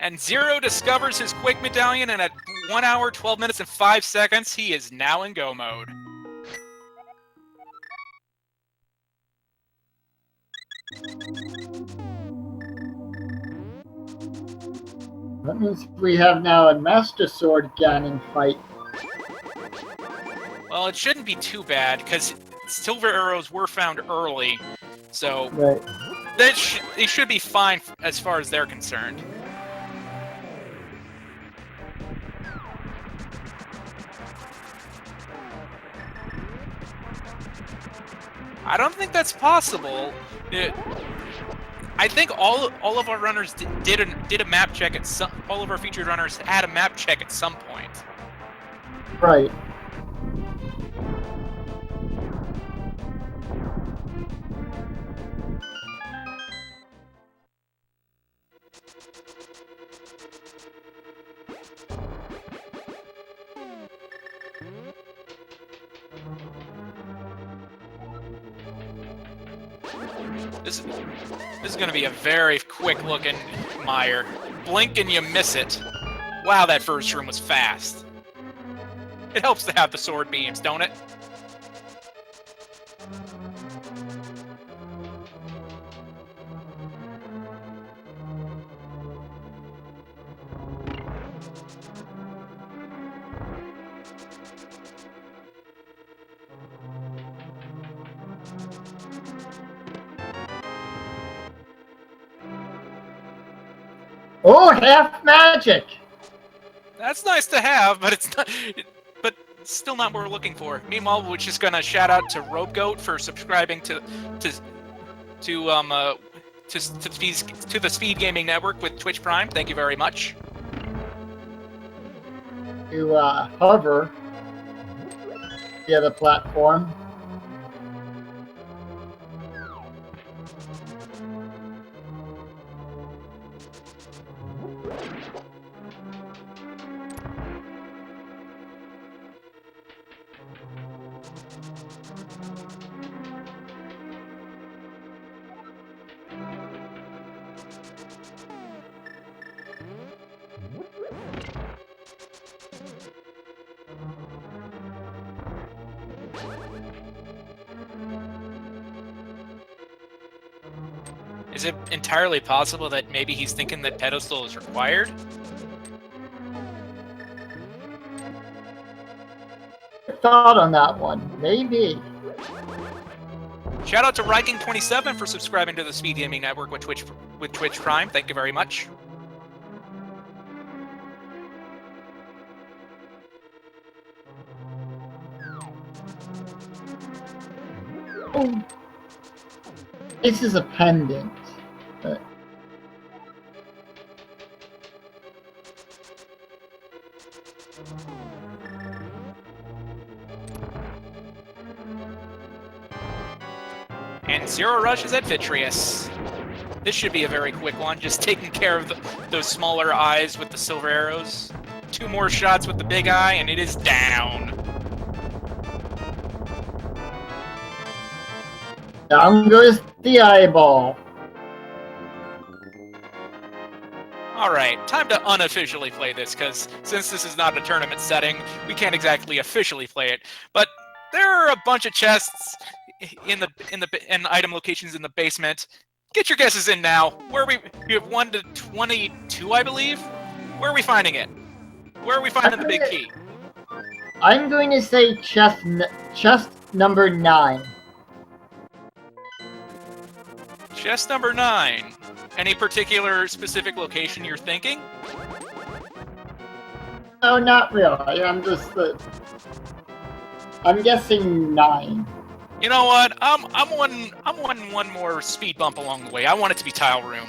And Zero discovers his Quake Medallion, and at 1 hour, 12 minutes, and 5 seconds, he is now in go mode. That means we have now a Master Sword Ganon fight. Well, it shouldn't be too bad, because silver arrows were found early, so Right. they should be fine as far as they're concerned. I don't think that's possible. I think all of our runners did a map check at some. All of our featured runners had a map check at some point. Right. This is going to be a very quick-looking mire. Blink and you miss it. Wow, that first room was fast. It helps to have the sword beams, don't it? Oh, half magic! That's nice to have, but it's not. But still not what we're looking for. Meanwhile, we're just gonna shout out to Ropegoat for subscribing to the Speed Gaming Network with Twitch Prime. Thank you very much. To hover via the platform. Is it entirely possible that maybe he's thinking that pedestal is required? Thought on that one. Maybe. Shout out to Riking27 for subscribing to the Speed Gaming Network with Twitch Prime. Thank you very much. Oh. This is a pendant. But... And Zero rushes at Vitreous. This should be a very quick one, just taking care of those smaller eyes with the silver arrows. 2 more shots with the big eye, and it is down. Down goes the eyeball. Alright, time to unofficially play this, because since this is not a tournament setting, we can't exactly officially play it. But there are a bunch of chests in item locations in the basement. Get your guesses in now. We have 1 to 22, I believe? Where are we finding it? Where are we finding the big key? I'm going to say chest number 9. Chest number 9. Any particular specific location you're thinking? No, not really. I'm guessing 9. You know what? I'm wanting one more speed bump along the way. I want it to be tile room.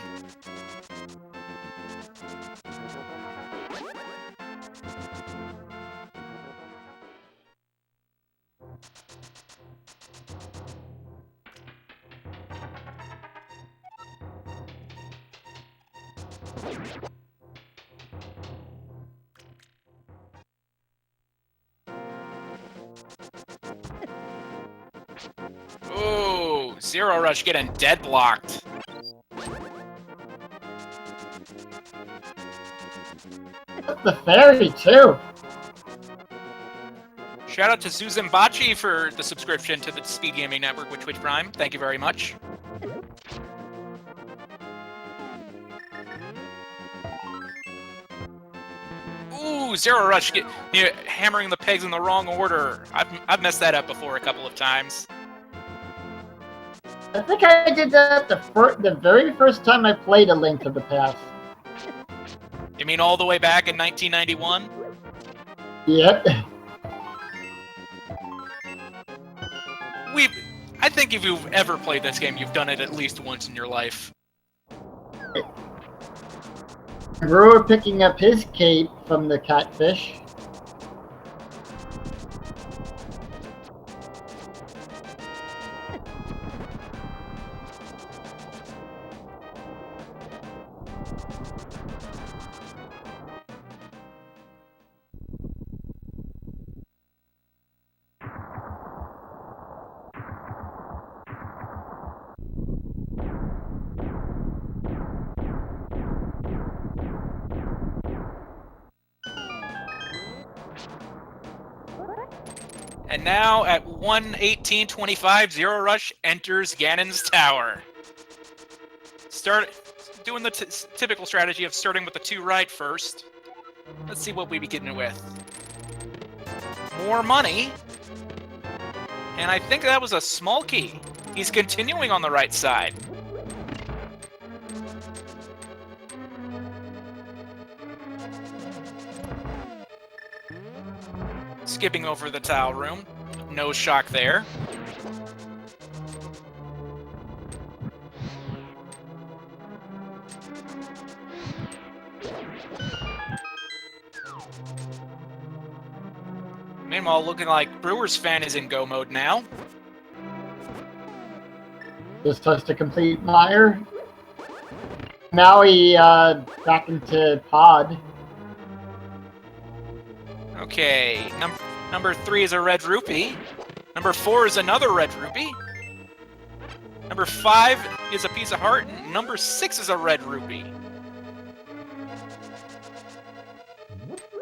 Ooh, Zero Rush getting dead blocked. The fairy, too. Shout out to Suzumbachi for the subscription to the Speed Gaming Network with Twitch Prime. Thank you very much. Ooh, Zero Rush hammering the pegs in the wrong order. I've messed that up before a couple of times. I think I did that the very first time I played A Link to the Past. You mean all the way back in 1991? Yep. I think if you've ever played this game, you've done it at least once in your life. Brewer picking up his cape from the catfish. And now at 1:18:25, Zero Rush enters Ganon's tower. Start doing the typical strategy of starting with the 2 right first. Let's see what we begin with. More money. And I think that was a small key. He's continuing on the right side. Skipping over the tile room. No shock there. Meanwhile, looking like Brewers fan is in go mode now. Just has to complete Meyer. Now he back into pod. Okay, number 3 is a red rupee. Number 4 is another red rupee. Number 5 is a piece of heart. And number 6 is a red rupee.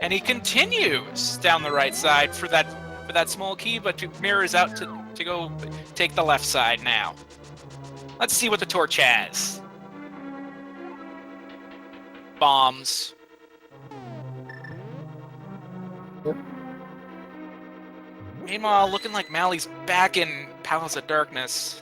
And he continues down the right side for that small key, but mirrors out to go take the left side now. Let's see what the torch has. Bombs. Yep. Meanwhile, looking like Mally's back in Palace of Darkness.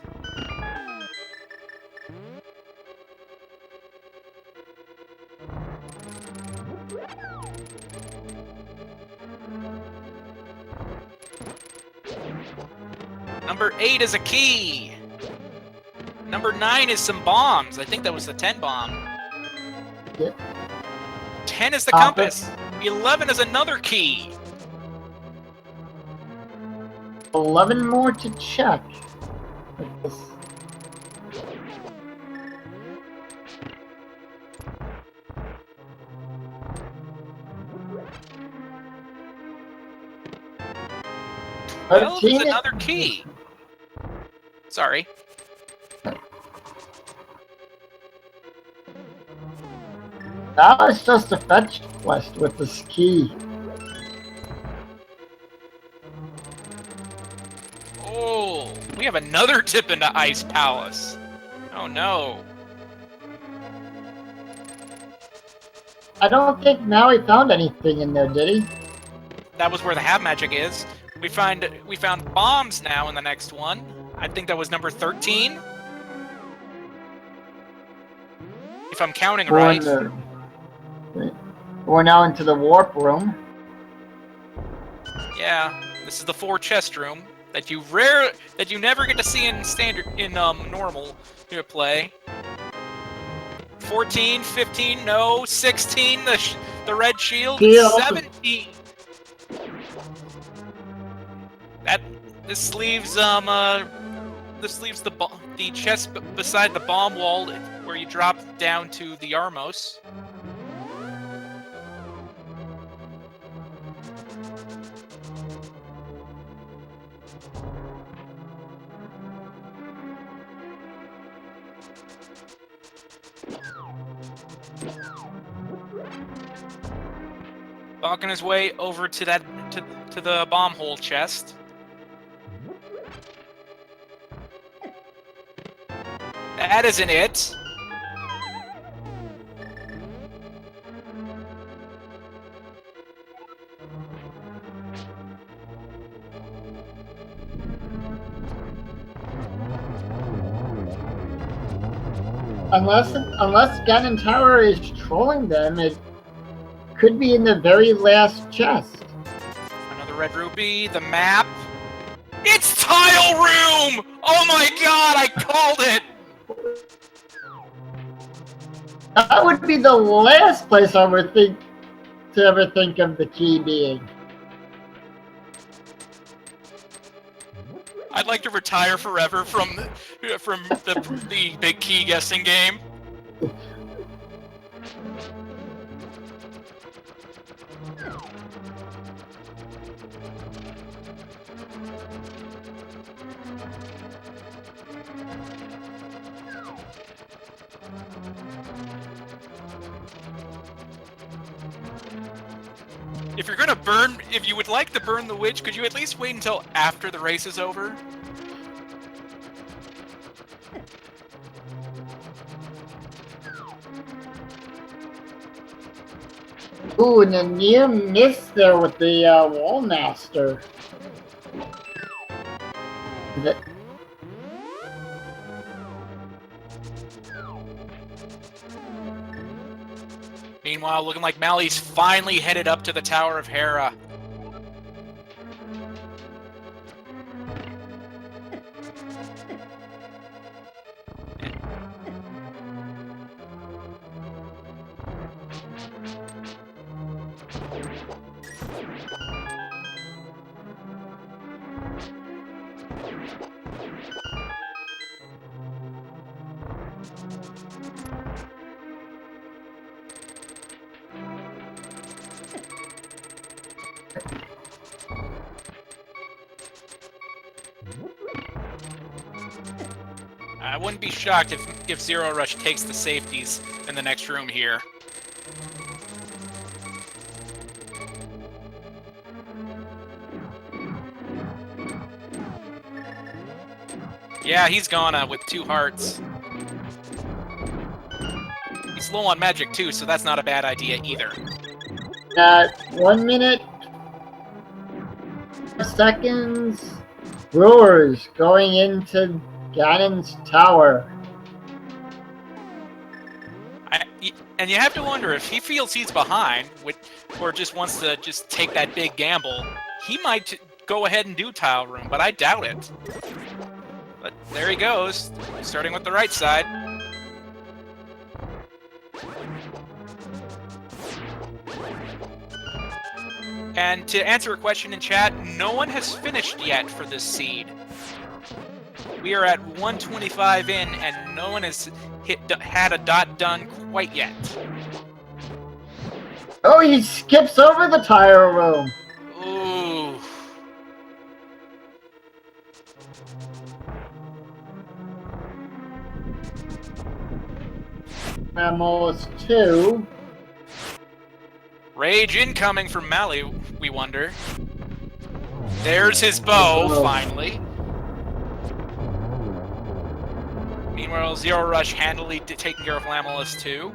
Number 8 is a key. Number 9 is some bombs. I think that was the 10 bomb. Yep. 10 is the compass. 11 is another key. 11 more to check. Well, there's another key. Sorry. Now it's just a fetch quest with this key. Oh, we have another tip into Ice Palace. Oh no. I don't think Maui found anything in there, did he? That was where the Have Magic is. We found bombs now in the next one. I think that was number 13. If I'm counting right. We're now into the warp room. Yeah, this is the 4 chest room. that you never get to see in normal play. 14, 15, no, 16, the red shield, 17. This leaves the chest beside the bomb wall where you drop down to the Armos. Walking his way over to the bomb hole chest. That isn't it. Unless Ganon Tower is trolling them, it could be in the very last chest. Another red rupee, the map. It's Tile Room! Oh my god, I called it! That would be the last place I would ever think of the key being. I'd like to retire forever from the big key guessing game. If you would like to burn the witch, could you at least wait until after the race is over? Ooh, and a near miss there with the Wall Master. Meanwhile, looking like Mally's finally headed up to the Tower of Hera. I wouldn't be shocked if Zero Rush takes the safeties in the next room here. Yeah, he's gone with 2 hearts. He's low on magic too, so that's not a bad idea either. 1 minute, seconds. Brewers going into Ganon's Tower. And you have to wonder if he feels he's behind, or just wants to take that big gamble. He might go ahead and do Tile Room, but I doubt it. But there he goes, starting with the right side. And to answer a question in chat, no one has finished yet for this seed. We are at 125 in, and no one has had a dot done quite yet. Oh, he skips over the Tile Room. Ooh. Almost 2. Rage incoming from Mally, we wonder. There's his bow, finally. Meanwhile, Zero Rush handily taking care of Lamellus too.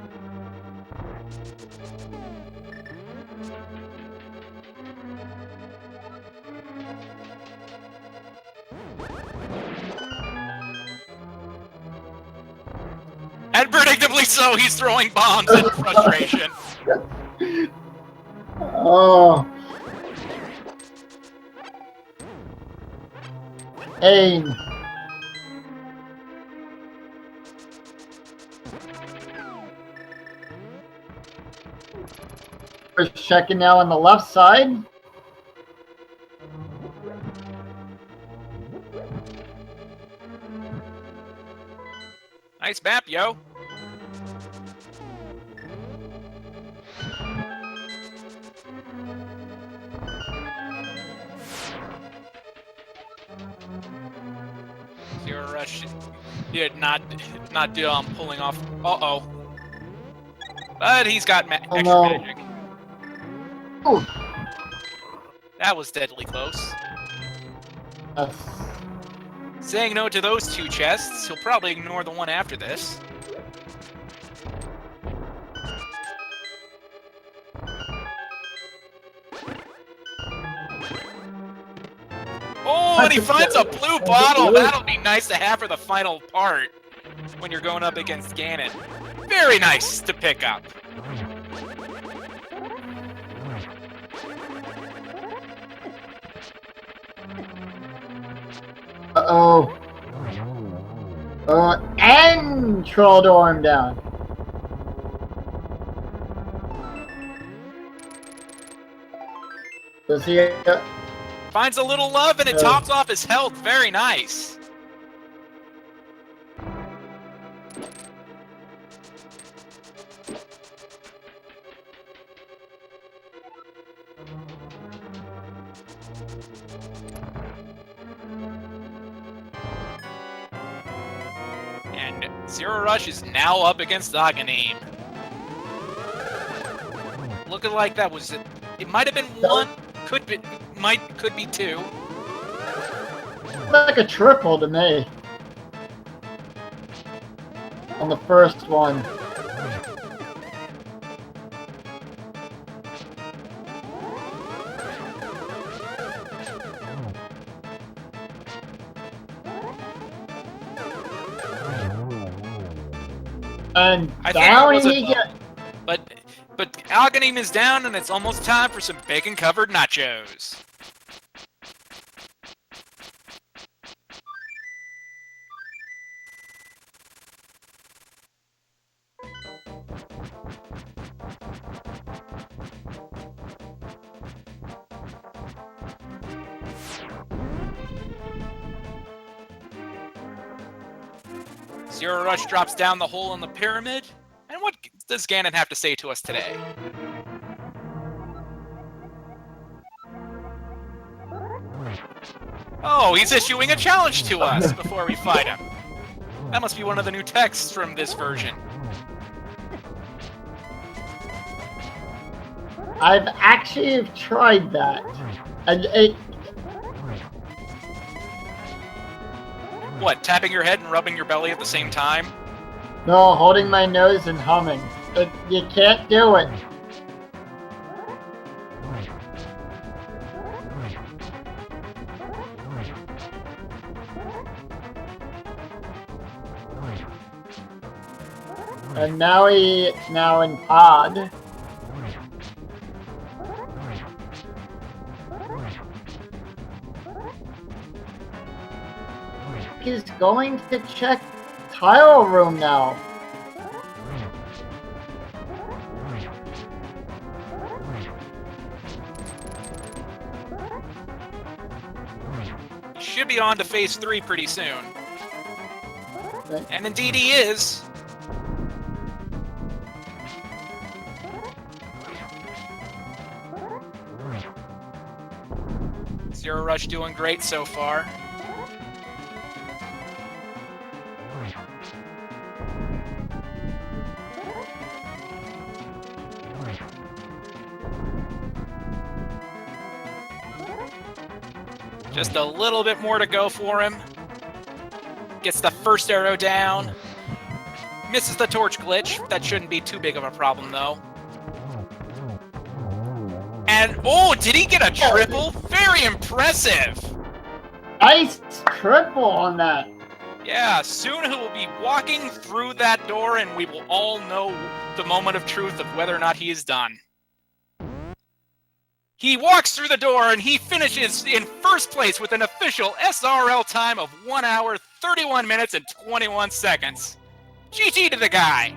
And predictably so, he's throwing bombs in frustration. Oh. Aim. First checking now on the left side. Nice map, yo. Zero Rush. Yeah, not pulling off. Uh-oh. But he's got extra magic. Ooh. That was deadly close. Yes. Saying no to those two chests, he'll probably ignore the one after this. Oh, and he finds a blue bottle! That'll be nice to have for the final part when you're going up against Ganon. Very nice to pick up. Uh-oh. And Troll Dorm down. Does he... Finds a little love and it tops off his health. Very nice. And Zero Rush is now up against Aghanim. Looking like that was it. It might have been one. Could be two. Like a triple to me. On the first one. And down he gets. But Aghanim is down, and it's almost time for some bacon-covered nachos. Zero Rush drops down the hole in the pyramid. And what does Ganon have to say to us today? Oh, he's issuing a challenge to us before we fight him. That must be one of the new texts from this version. I've actually tried that. And it... What, tapping your head and rubbing your belly at the same time? No, holding my nose and humming. You can't do it. And now now in pod. He's going to check tile room now. Should be on to phase 3 pretty soon. And indeed he is. Zero Rush doing great so far. Just a little bit more to go for him. Gets the first arrow down. Misses the torch glitch. That shouldn't be too big of a problem, though. And, oh, did he get a triple? Very impressive! Nice triple on that. Yeah, soon he will be walking through that door and we will all know the moment of truth of whether or not he is done. He walks through the door and he finishes in first place with an official SRL time of 1 hour, 31 minutes, and 21 seconds. GG to the guy.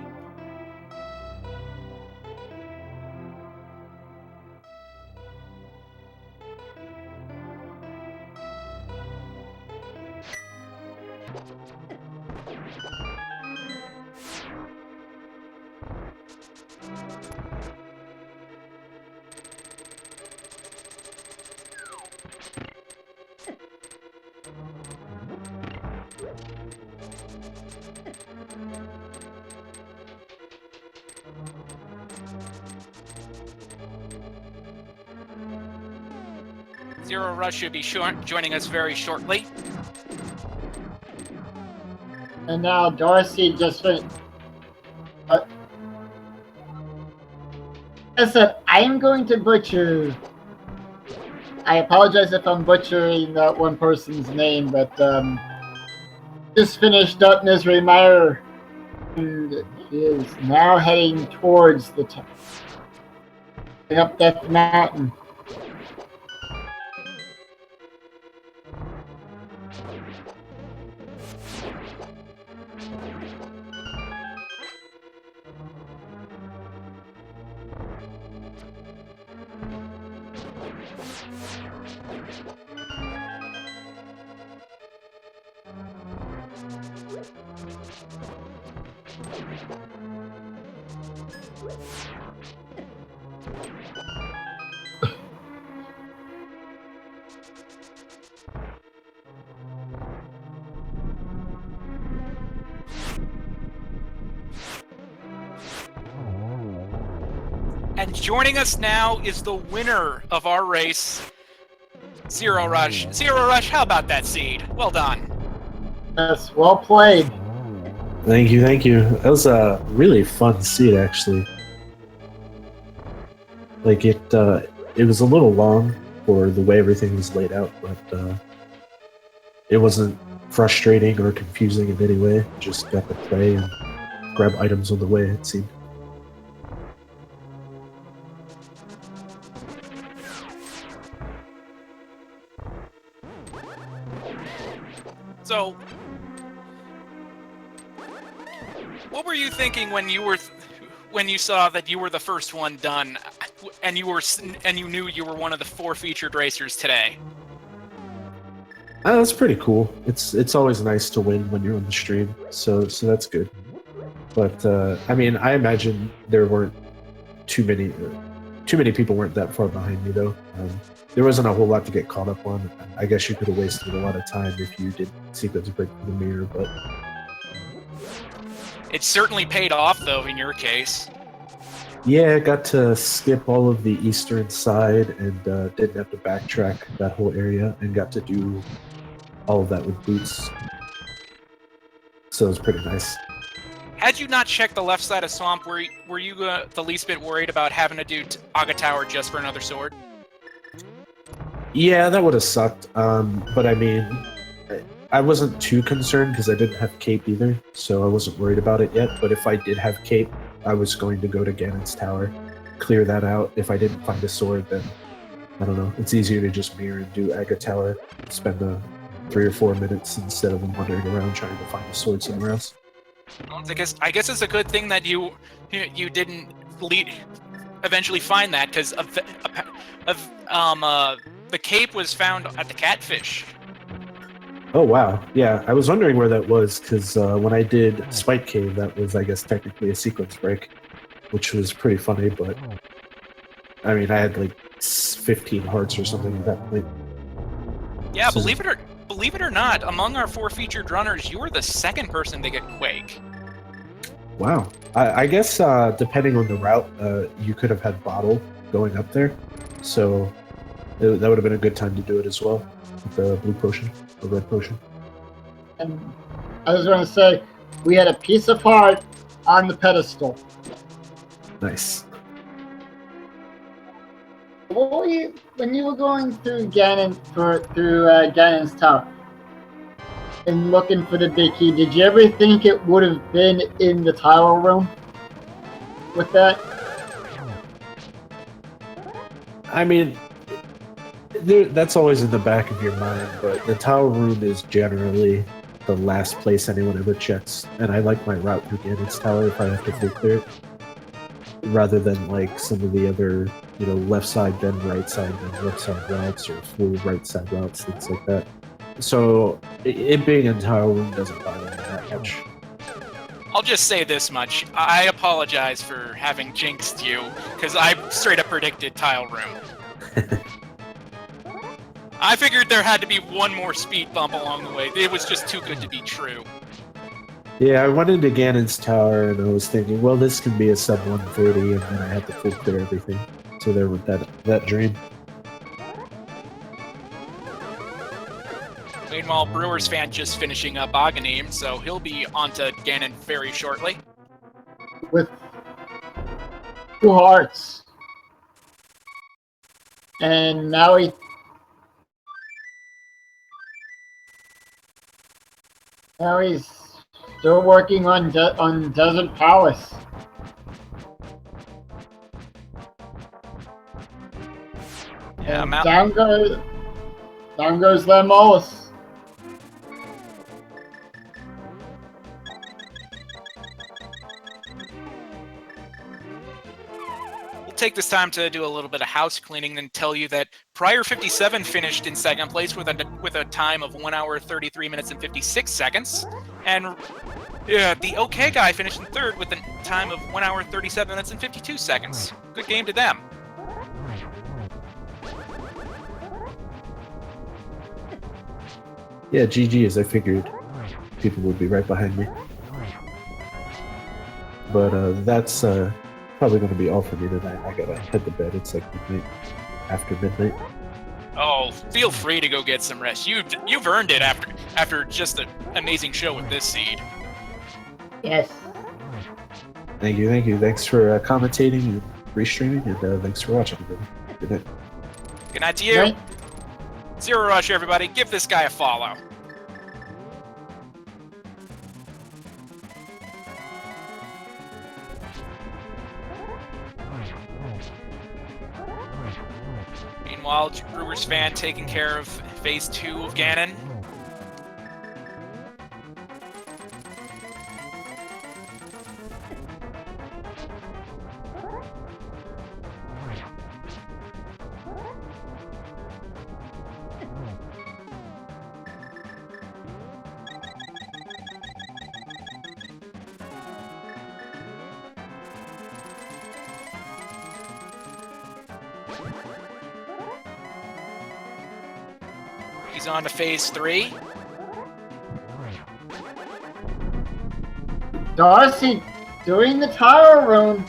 Zero Rush should be joining us very shortly. And now Darcy just finished. Listen, I'm going to butcher. I apologize if I'm butchering that one person's name, but just finished up Misery Mire, and he is now heading towards the top, up Death Mountain. And joining us now is the winner of our race, Zero Rush. Zero Rush, how about that seed? Well done. Yes, well played. Thank you, thank you. That was a really fun seed, actually. Like it was a little long for the way everything was laid out, but it wasn't frustrating or confusing in any way. Just got to play and grab items on the way, it seemed. So, what were you thinking when you were when you saw that you were the first one done, and you knew you were one of the 4 featured racers today? That's pretty cool. It's always nice to win when you're on the stream, so that's good. But I mean, I imagine there weren't too many people weren't that far behind me though. There wasn't a whole lot to get caught up on. I guess you could have wasted a lot of time if you did sequence break the mirror, but It certainly paid off though in your case. yeah, I got to skip all of the eastern side and didn't have to backtrack that whole area and got to do all of that with boots. So it was pretty nice. Had you not checked the left side of Swamp, were you the least bit worried about having to do Aga Tower just for another sword? Yeah, that would have sucked. But I mean, I wasn't too concerned because I didn't have cape either, so I wasn't worried about it yet. But if I did have cape, I was going to go to Ganon's Tower, clear that out. If I didn't find a sword, then I don't know. It's easier to just mirror and do Aga Tower, spend 3 or 4 minutes instead of wandering around trying to find a sword somewhere else. I guess it's a good thing that you didn't eventually find that, because the cape was found at the Catfish. Oh wow, yeah, I was wondering where that was because when I did Spike Cave, that was, I guess, technically a sequence break, which was pretty funny, but I mean, I had like 15 hearts or something at that point. Yeah, So- believe it or not, among our 4 featured runners, you were the second person to get Quake. Wow. I guess depending on the route, you could have had Bottle going up there, so that would have been a good time to do it as well, with the blue potion, the red potion. And I was going to say, we had a piece of heart on the pedestal. Nice. What were you, when you were going through Ganon's Tower and looking for the big key, did you ever think it would have been in the tower room with that? I mean, That's always in the back of your mind, but the tower room is generally the last place anyone ever checks, and I like my route to Ganon's tower if I have to full clear it, rather than like some of the other, left side then right side then left side routes or full right side routes, things like that. So it being in tower room doesn't bother me that much. I'll just say this much. I apologize for having jinxed you, because I straight up predicted tile room. I figured there had to be one more speed bump along the way. It was just too good to be true. Yeah, I went into Ganon's tower and I was thinking, well, this can be a sub 130, and then I had to full clear everything. So there went that dream. Meanwhile, Brewers fan just finishing up Aghanim, so he'll be onto Ganon very shortly. With 2 hearts. And now he's still working on Desert Palace. Yeah, and down goes Lemos. Take this time to do a little bit of house cleaning and tell you that Prior 57 finished in second place with a time of 1 hour 33 minutes and 56 seconds, and the OK guy finished in third with a time of 1 hour 37 minutes and 52 seconds. Good game to them. Yeah, GG, as I figured people would be right behind me. But that's probably going to be all for me tonight. I gotta head to bed. It's like midnight, after midnight. Oh, feel free to go get some rest. You've earned it after just an amazing show with this seed. Yes. Thank you. Thanks for commentating and restreaming, and thanks for watching, everybody. Good night. Good night to you. Right. Zero Rush, everybody. Give this guy a follow. Meanwhile, Brewers fan taking care of phase 2 of Ganon. He's on to phase 3. Darcy doing the tower room.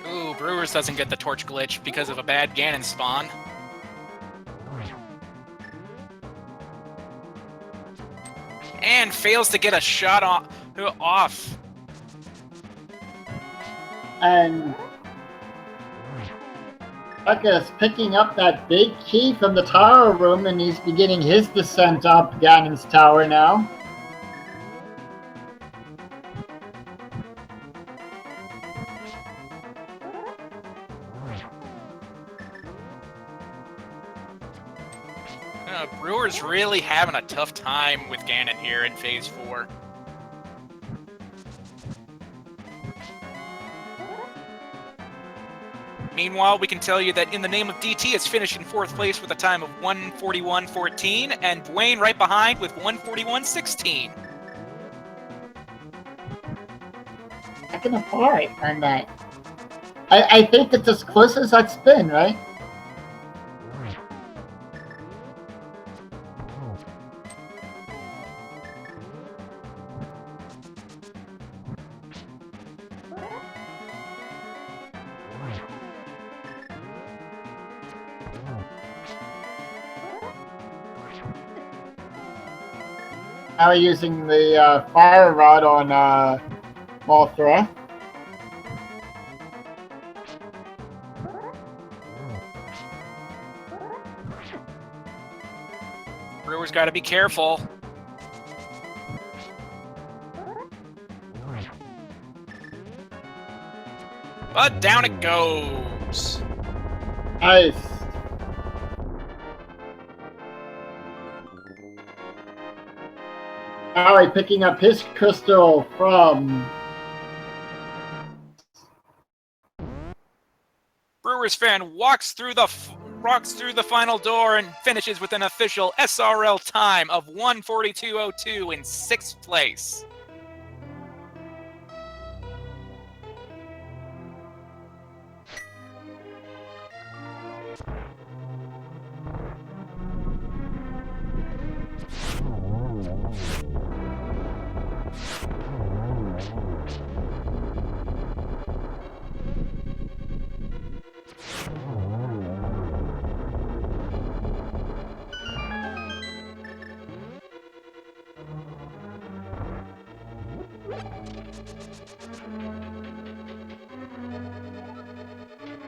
Ooh, Brewers doesn't get the torch glitch because of a bad Ganon spawn. And fails to get a shot off. And Becca's picking up that big key from the tower room, and he's beginning his descent up Ganon's tower now. Brewers really having a tough time with Ganon here in phase 4. Meanwhile, we can tell you that In the Name of DT is finished in 4th place with a time of 1:41.14, and Dwayne right behind with 1:41.16. Second apart on that. I think it's as close as that's been, right? Now we're using the fire rod on Mothra. Brewer's got to be careful. But down it goes. Nice. Alright, picking up his crystal from... Brewers fan walks through the final door and finishes with an official SRL time of 1:42.02 in 6th place.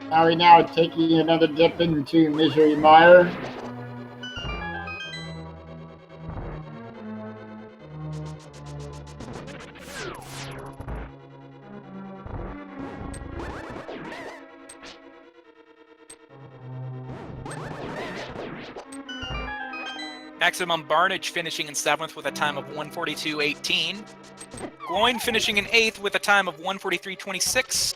Are we now taking another dip into Misery Mire? Maximum Barnage finishing in 7th with a time of 1:42.18. Gloin finishing in 8th with a time of 1:43.26.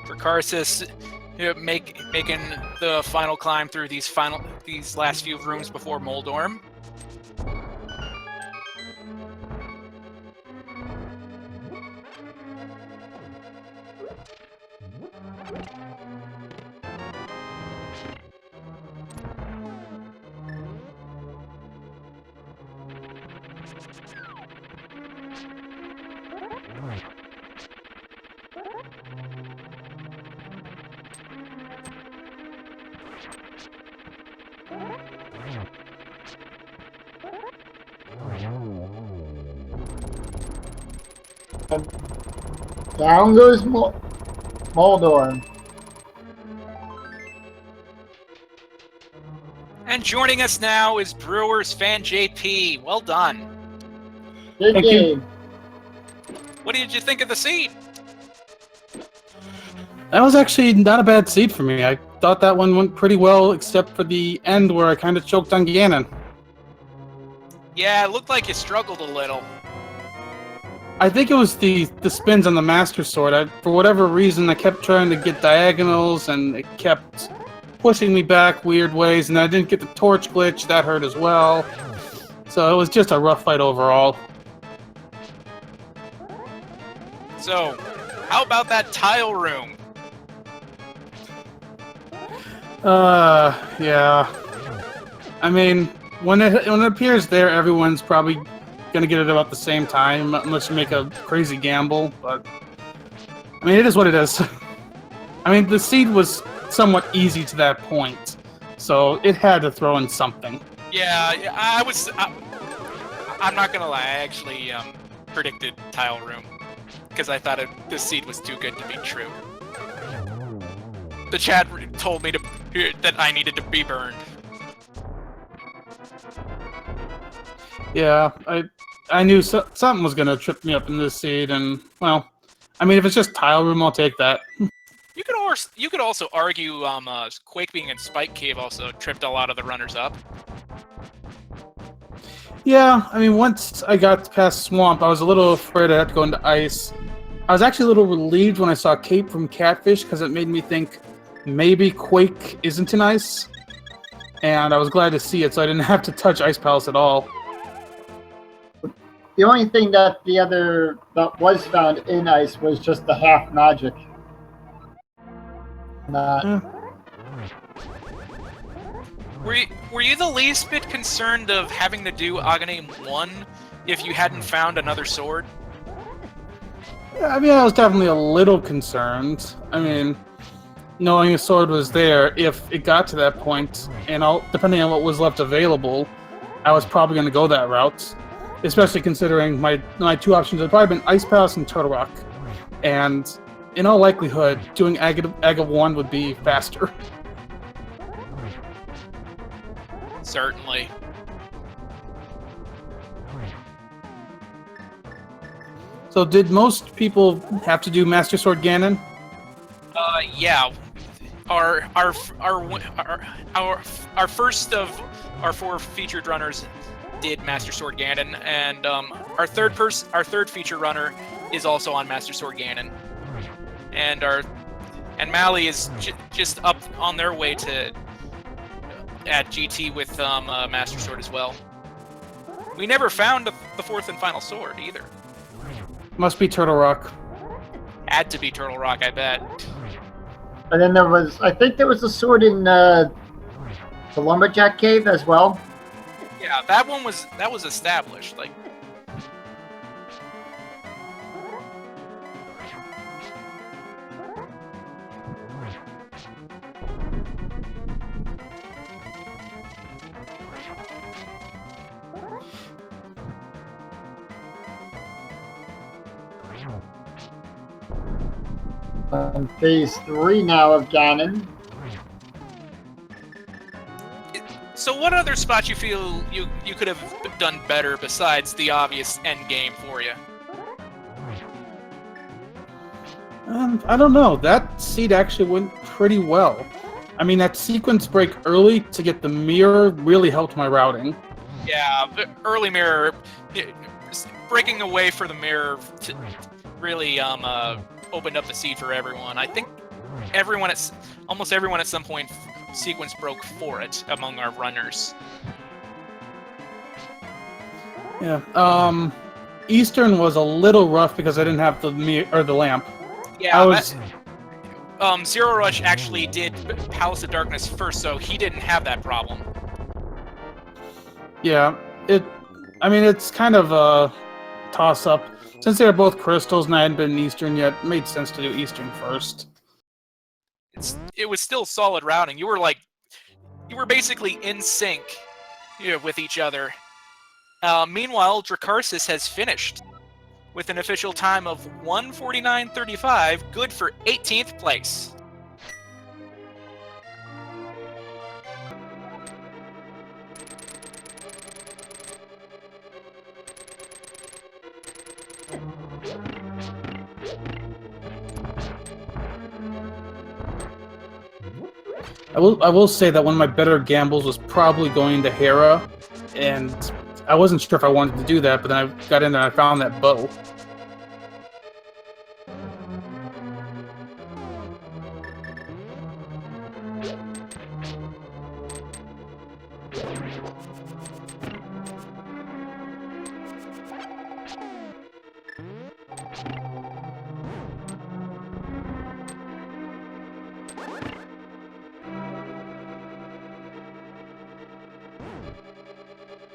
Dracarys making the final climb through these last few rooms before Moldorm. Down goes Moldorm. And joining us now is Brewers fan JP. Well done. Good Thank you. game. What did you think of the seed? That was actually not a bad seed for me. I thought that one went pretty well, except for the end where I kind of choked on Ganon. Yeah, it looked like you struggled a little. I think it was the spins on the Master Sword. For whatever reason, I kept trying to get diagonals, and it kept pushing me back weird ways, and I didn't get the torch glitch. That hurt as well. So it was just a rough fight overall. So, how about that tile room? Yeah. I mean, when it appears there, everyone's probably gonna get it about the same time, unless you make a crazy gamble. But I mean, it is what it is. I mean, the seed was somewhat easy to that point, so it had to throw in something. Yeah, I'm not gonna lie. I actually predicted tile room because I thought this seed was too good to be true. The chat told me that I needed to be burned. Yeah, I knew something was gonna trip me up in this seed, and well, I mean, if it's just tile room, I'll take that. You could also argue Quake being in Spike Cave also tripped a lot of the runners up. Yeah, I mean, once I got past Swamp, I was a little afraid I'd have to go into Ice. I was actually a little relieved when I saw Cape from Catfish, because it made me think maybe Quake isn't in Ice. And I was glad to see it, so I didn't have to touch Ice Palace at all. The only thing that was found in Ice was just the half magic. Eh. Were you the least bit concerned of having to do Aghanim 1 if you hadn't found another sword? I mean, I was definitely a little concerned. I mean, knowing a sword was there, if it got to that point, and depending on what was left available, I was probably going to go that route. Especially considering my two options had probably been Ice Palace and Turtle Rock. And in all likelihood, doing Ag of 1 would be faster. Certainly. So did most people have to do Master Sword Ganon? Yeah. Our first of our 4 featured runners did Master Sword Ganon, and our third feature runner is also on Master Sword Ganon, and Mally is just up on their way to at GT with Master Sword as well. We never found the 4th and final sword either. Must be Turtle Rock. Had to be Turtle Rock, I bet. And then I think there was a sword in the Lumberjack Cave as well. Yeah, that was established. Like, Phase 3 now of Ganon. so what other spots you feel you could have done better besides the obvious end game for you? I don't know. That seed actually went pretty well. I mean, that sequence break early to get the mirror really helped my routing. Yeah, the early mirror, breaking away for the mirror really opened up the seed for everyone. I think almost everyone at some point sequence broke for it among our runners. Yeah. Eastern was a little rough because I didn't have the mirror or the lamp. Yeah, Zero Rush actually did Palace of Darkness first, so he didn't have that problem. Yeah. I mean, it's kind of a toss-up. Since they were both crystals and I hadn't been in Eastern yet, it made sense to do Eastern first. It was still solid routing. You were basically in sync, with each other. Meanwhile, Dracarys has finished with an official time of 1:49.35, good for 18th place. I will say that one of my better gambles was probably going to Hera, and I wasn't sure if I wanted to do that, but then I got in there and I found that bow.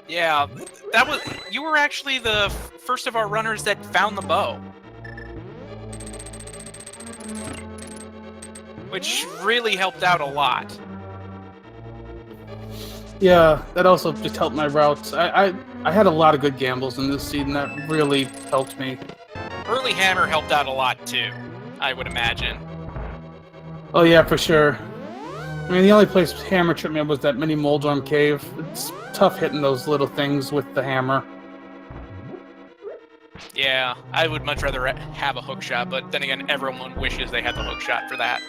Yeah, you were actually the first of our runners that found the bow. Which really helped out a lot. Yeah, that also just helped my routes. I had a lot of good gambles in this seed, and that really helped me. Early Hammer helped out a lot too, I would imagine. Oh yeah, for sure. I mean, the only place Hammer tripped me up was that mini Moldorm cave. It's tough hitting those little things with the hammer. Yeah, I would much rather have a hook shot, but then again, everyone wishes they had the hook shot for that.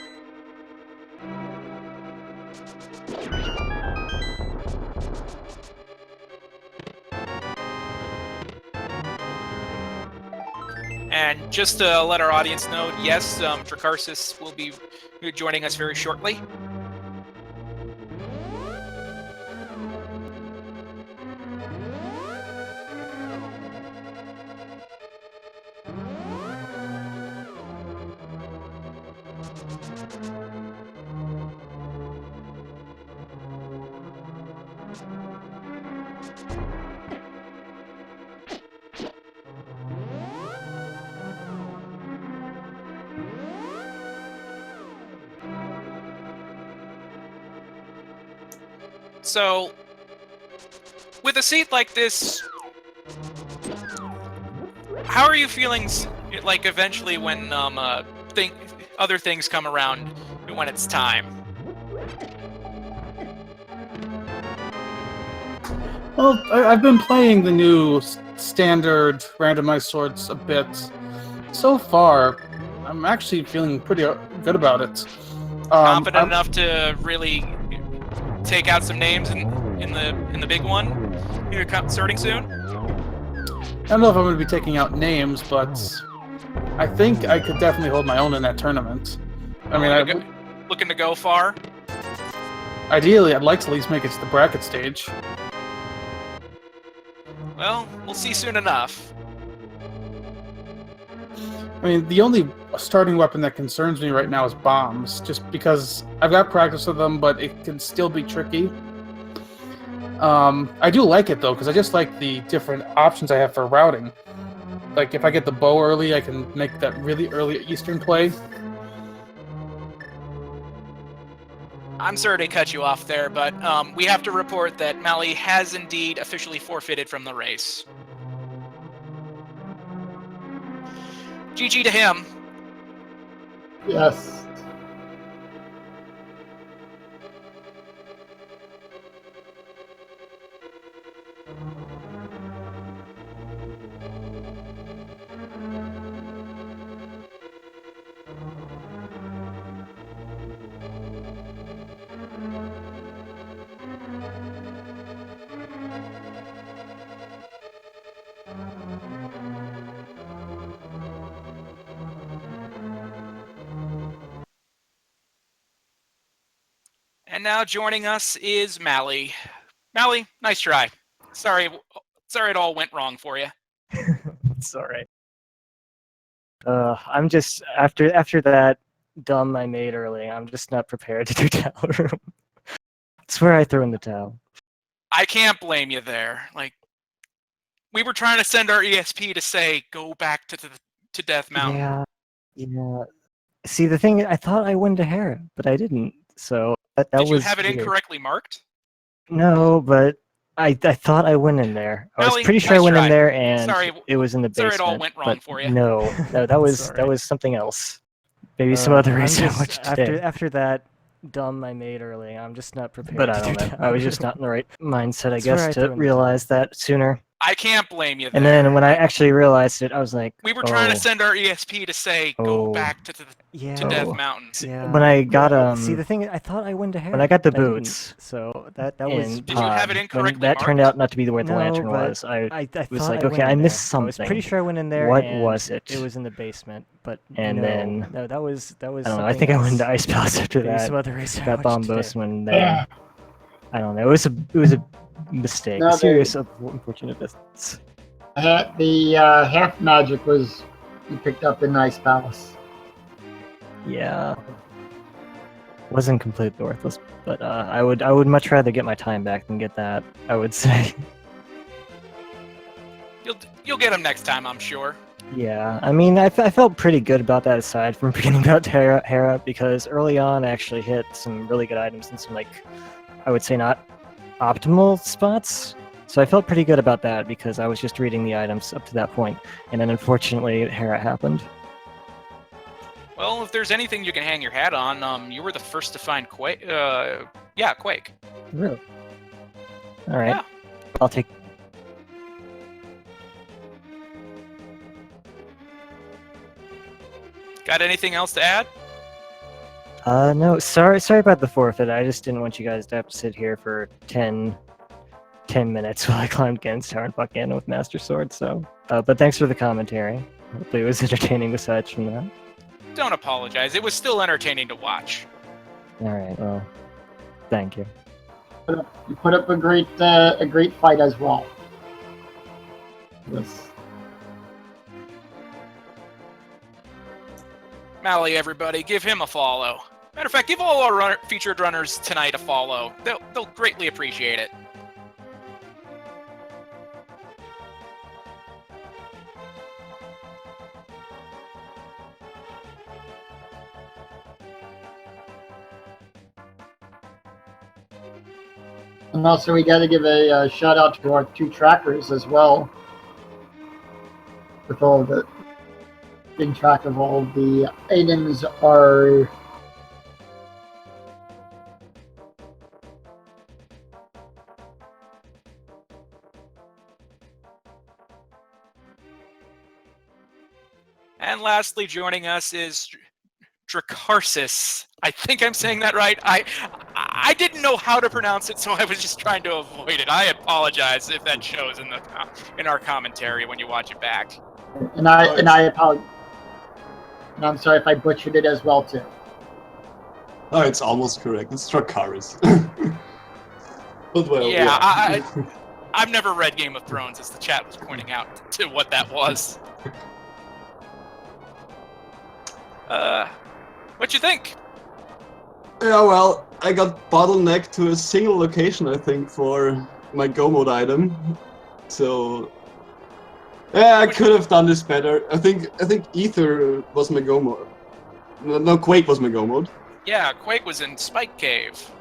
And just to let our audience know, yes, Dracarys will be joining us very shortly. So, with a seat like this, how are you feeling? Like eventually, when other things come around, when it's time. Well, I've been playing the new standard randomized swords a bit. So far, I'm actually feeling pretty good about it. Confident enough to really take out some names in the big one here starting soon. I don't know if I'm going to be taking out names, but I think I could definitely hold my own in that tournament. I mean, looking to go far. Ideally, I'd like to at least make it to the bracket stage. Well, we'll see soon enough. I mean, the only starting weapon that concerns me right now is bombs, just because I've got practice with them, but it can still be tricky. I do like it, though, because I just like the different options I have for routing. Like, if I get the bow early, I can make that really early Eastern play. I'm sorry to cut you off there, but we have to report that Mally has indeed officially forfeited from the race. GG to him. Yes. And now joining us is Mally. Mally, nice try. Sorry it all went wrong for you. It's all right. I'm just after that dumb I made early. I'm just not prepared to do towel room. That's where I threw in the towel. I can't blame you there. Like, we were trying to send our ESP to say go back to Death Mountain. Yeah. See, the thing, I thought I went to Hera, but I didn't. So that Did was you have it weird. incorrectly marked? No, but I thought I went in there. I was Mally, pretty sure nice I went try. in there, and Sorry, it was in the basement. Sorry it all went wrong but for you. No, that was It's that all was something else. Maybe some other race I watched today. After that dumb I made early, I'm just not prepared. But I don't know. I was just not in the right mindset, I guess, to realize that sooner. I can't blame you there. And then when I actually realized it, I was like, we were trying to send our ESP to say go back to Death Mountain. Yeah. When I got see, the thing, I thought I went to Hera. When I got the boots, so that was. Did you have it incorrectly when that marked? turned out not to be the way the lantern was. I was like, okay, I missed something. I was pretty sure I went in there. What was it? It was in the basement, but then that was. I don't know. I think I went into Ice Palace after that. Some other race that bombos when they. I don't know. It was a mistake. No, Serious unfortunate business. The half magic was you picked up in Ice Palace. Yeah. Wasn't completely worthless, but I would much rather get my time back than get that, I would say. You'll get them next time, I'm sure. Yeah, I mean, I felt pretty good about that aside from forgetting about Hera, because early on I actually hit some really good items in some, like, I would say not optimal spots. So I felt pretty good about that because I was just reading the items up to that point, and then unfortunately Hera happened. Well, if there's anything you can hang your hat on, you were the first to find Quake. Quake. Really? All right. Yeah. I'll take. Got anything else to add? No. Sorry about the forfeit. I just didn't want you guys to have to sit here for 10 minutes while I climbed Gen's Tower and fuck in with Master Sword. So, but thanks for the commentary. Hopefully it was entertaining aside from that. Don't apologize. It was still entertaining to watch. Alright, well, thank you. You put up a great fight as well. Yes. Mally, everybody, give him a follow. Matter of fact, give all our featured runners tonight a follow. They'll greatly appreciate it. And also, we got to give a shout out to our 2 trackers as well. With all the keeping track of all the items are. And lastly, joining us is Dracarsis. I think I'm saying that right. I didn't know how to pronounce it, so I was just trying to avoid it. I apologize if that shows in our commentary when you watch it back. And I apologize. And I'm sorry if I butchered it as well too. Oh, it's almost correct. It's Dracarys. But well, yeah. I've never read Game of Thrones, as the chat was pointing out to what that was. What you think? Yeah, well, I got bottlenecked to a single location, I think, for my Go mode item. So yeah, I could have done this better. I think Ether was my Go mode. No, Quake was my Go mode. Yeah, Quake was in Spike Cave.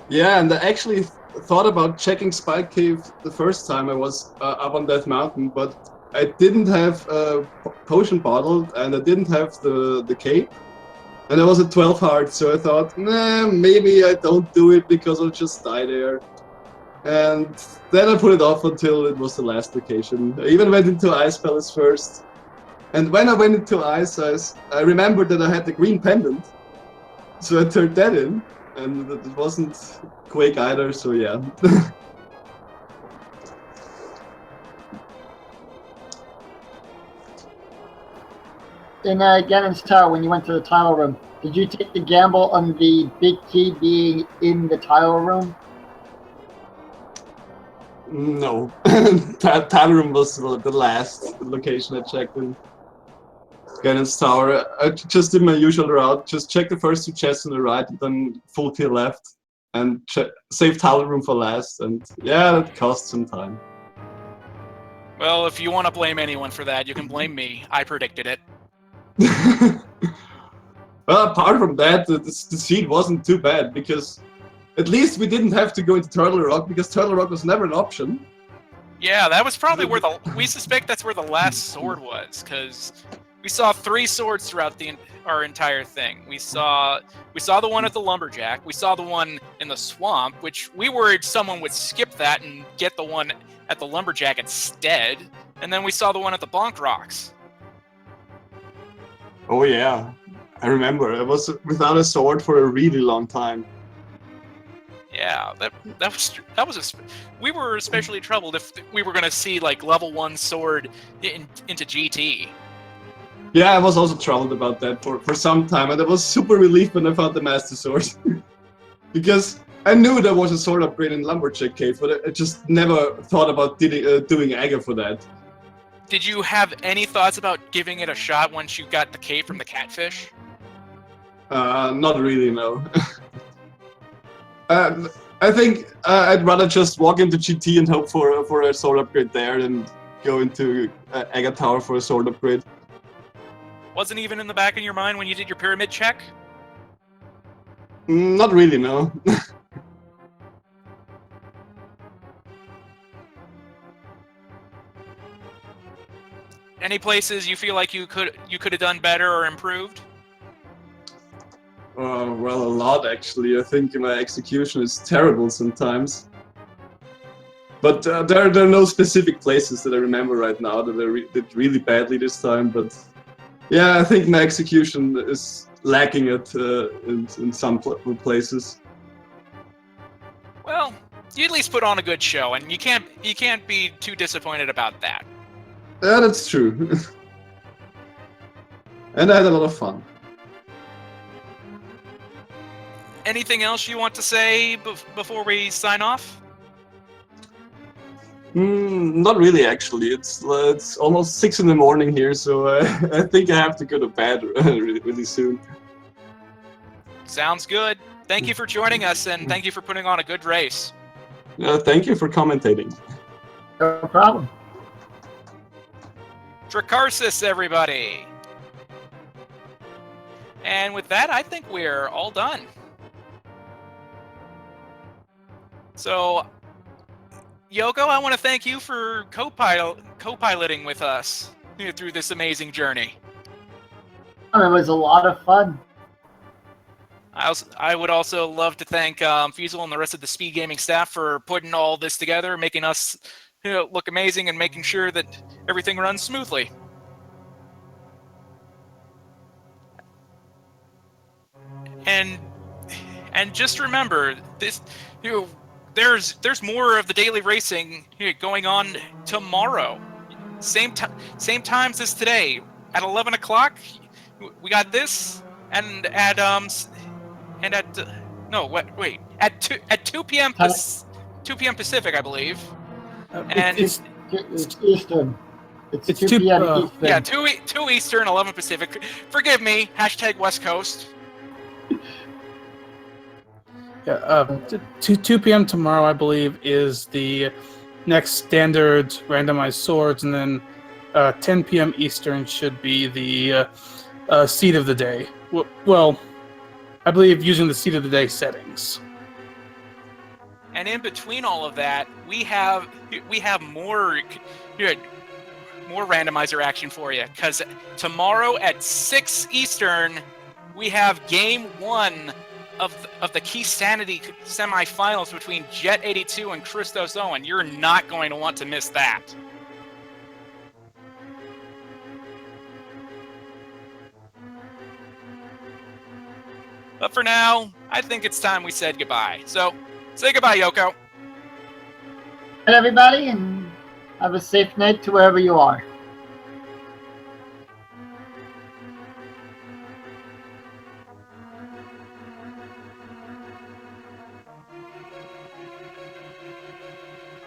Yeah, and I actually thought about checking Spike Cave the first time I was up on Death Mountain, but I didn't have a potion bottle, and I didn't have the cape, and I was at 12 hearts, so I thought, nah, maybe I don't do it because I'll just die there. And then I put it off until it was the last location. I even went into Ice Palace first, and when I went into Ice, I remembered that I had the green pendant, so I turned that in, and it wasn't Quake either, so yeah. In Ganon's Tower, when you went to the tile room, did you take the gamble on the big key being in the tile room? No. Tile room was the last location I checked in Ganon's Tower. I just did my usual route, just check the first 2 chests on the right, and then full tier left, and save tile room for last, and yeah, that cost some time. Well, if you want to blame anyone for that, you can blame me. I predicted it. Well, apart from that, the seed wasn't too bad, because at least we didn't have to go into Turtle Rock, because Turtle Rock was never an option. Yeah, that was probably where we suspect that's where the last sword was, because we saw 3 swords throughout our entire thing. We saw the one at the Lumberjack, we saw the one in the swamp, which we worried someone would skip that and get the one at the Lumberjack instead, and then we saw the one at the Bonk Rocks. Oh yeah, I remember. I was without a sword for a really long time. Yeah, we were especially troubled if we were gonna see like level 1 sword into GT. Yeah, I was also troubled about that for some time, and I was super relieved when I found the Master Sword. Because I knew there was a sword upgrade in Lumberjack Cave, but I just never thought about doing Aga for that. Did you have any thoughts about giving it a shot once you got the cape from the catfish? Not really, no. I think I'd rather just walk into GT and hope for a sword upgrade there than go into Aga Tower for a sword upgrade. Wasn't even in the back of your mind when you did your pyramid check? Not really, no. Any places you feel like you could have done better or improved? Well, a lot actually. I think my execution is terrible sometimes. But there are no specific places that I remember right now that I did really badly this time. But yeah, I think my execution is lacking it in some places. Well, you at least put on a good show, and you can't be too disappointed about that. Yeah, that's true. And I had a lot of fun. Anything else you want to say before we sign off? Not really, actually. It's almost 6 in the morning here, so I think I have to go to bed really soon. Sounds good. Thank you for joining us, and thank you for putting on a good race. Thank you for commentating. No problem. Dracarsis, everybody! And with that, I think we're all done. So, Yoko, I want to thank you for co-piloting with us through this amazing journey. Oh, it was a lot of fun. I would also love to thank Fusil and the rest of the Speed Gaming staff for putting all this together, making us look amazing, and making sure that everything runs smoothly. And just remember this: there's more of the daily racing going on tomorrow, same times as today at 11 o'clock. We got this, and at at 2 p.m. 2 p.m. Pacific, I believe. And It's Eastern. It's 2 2 p.m. Eastern. yeah, 2 Eastern, 11 Pacific. Forgive me. # West Coast. Yeah, 2 p.m. tomorrow, I believe, is the next standard randomized swords, and then 10 p.m. Eastern should be the seed of the day. Well, I believe using the seed of the day settings. And in between all of that, we have more randomizer action for you, because tomorrow at 6 Eastern, we have Game 1 of the Key Sanity semifinals between Jet 82 and Christos Owen. You're not going to want to miss that. But for now, I think it's time we said goodbye. So, say goodbye, Yoko. And everybody, and have a safe night to wherever you are.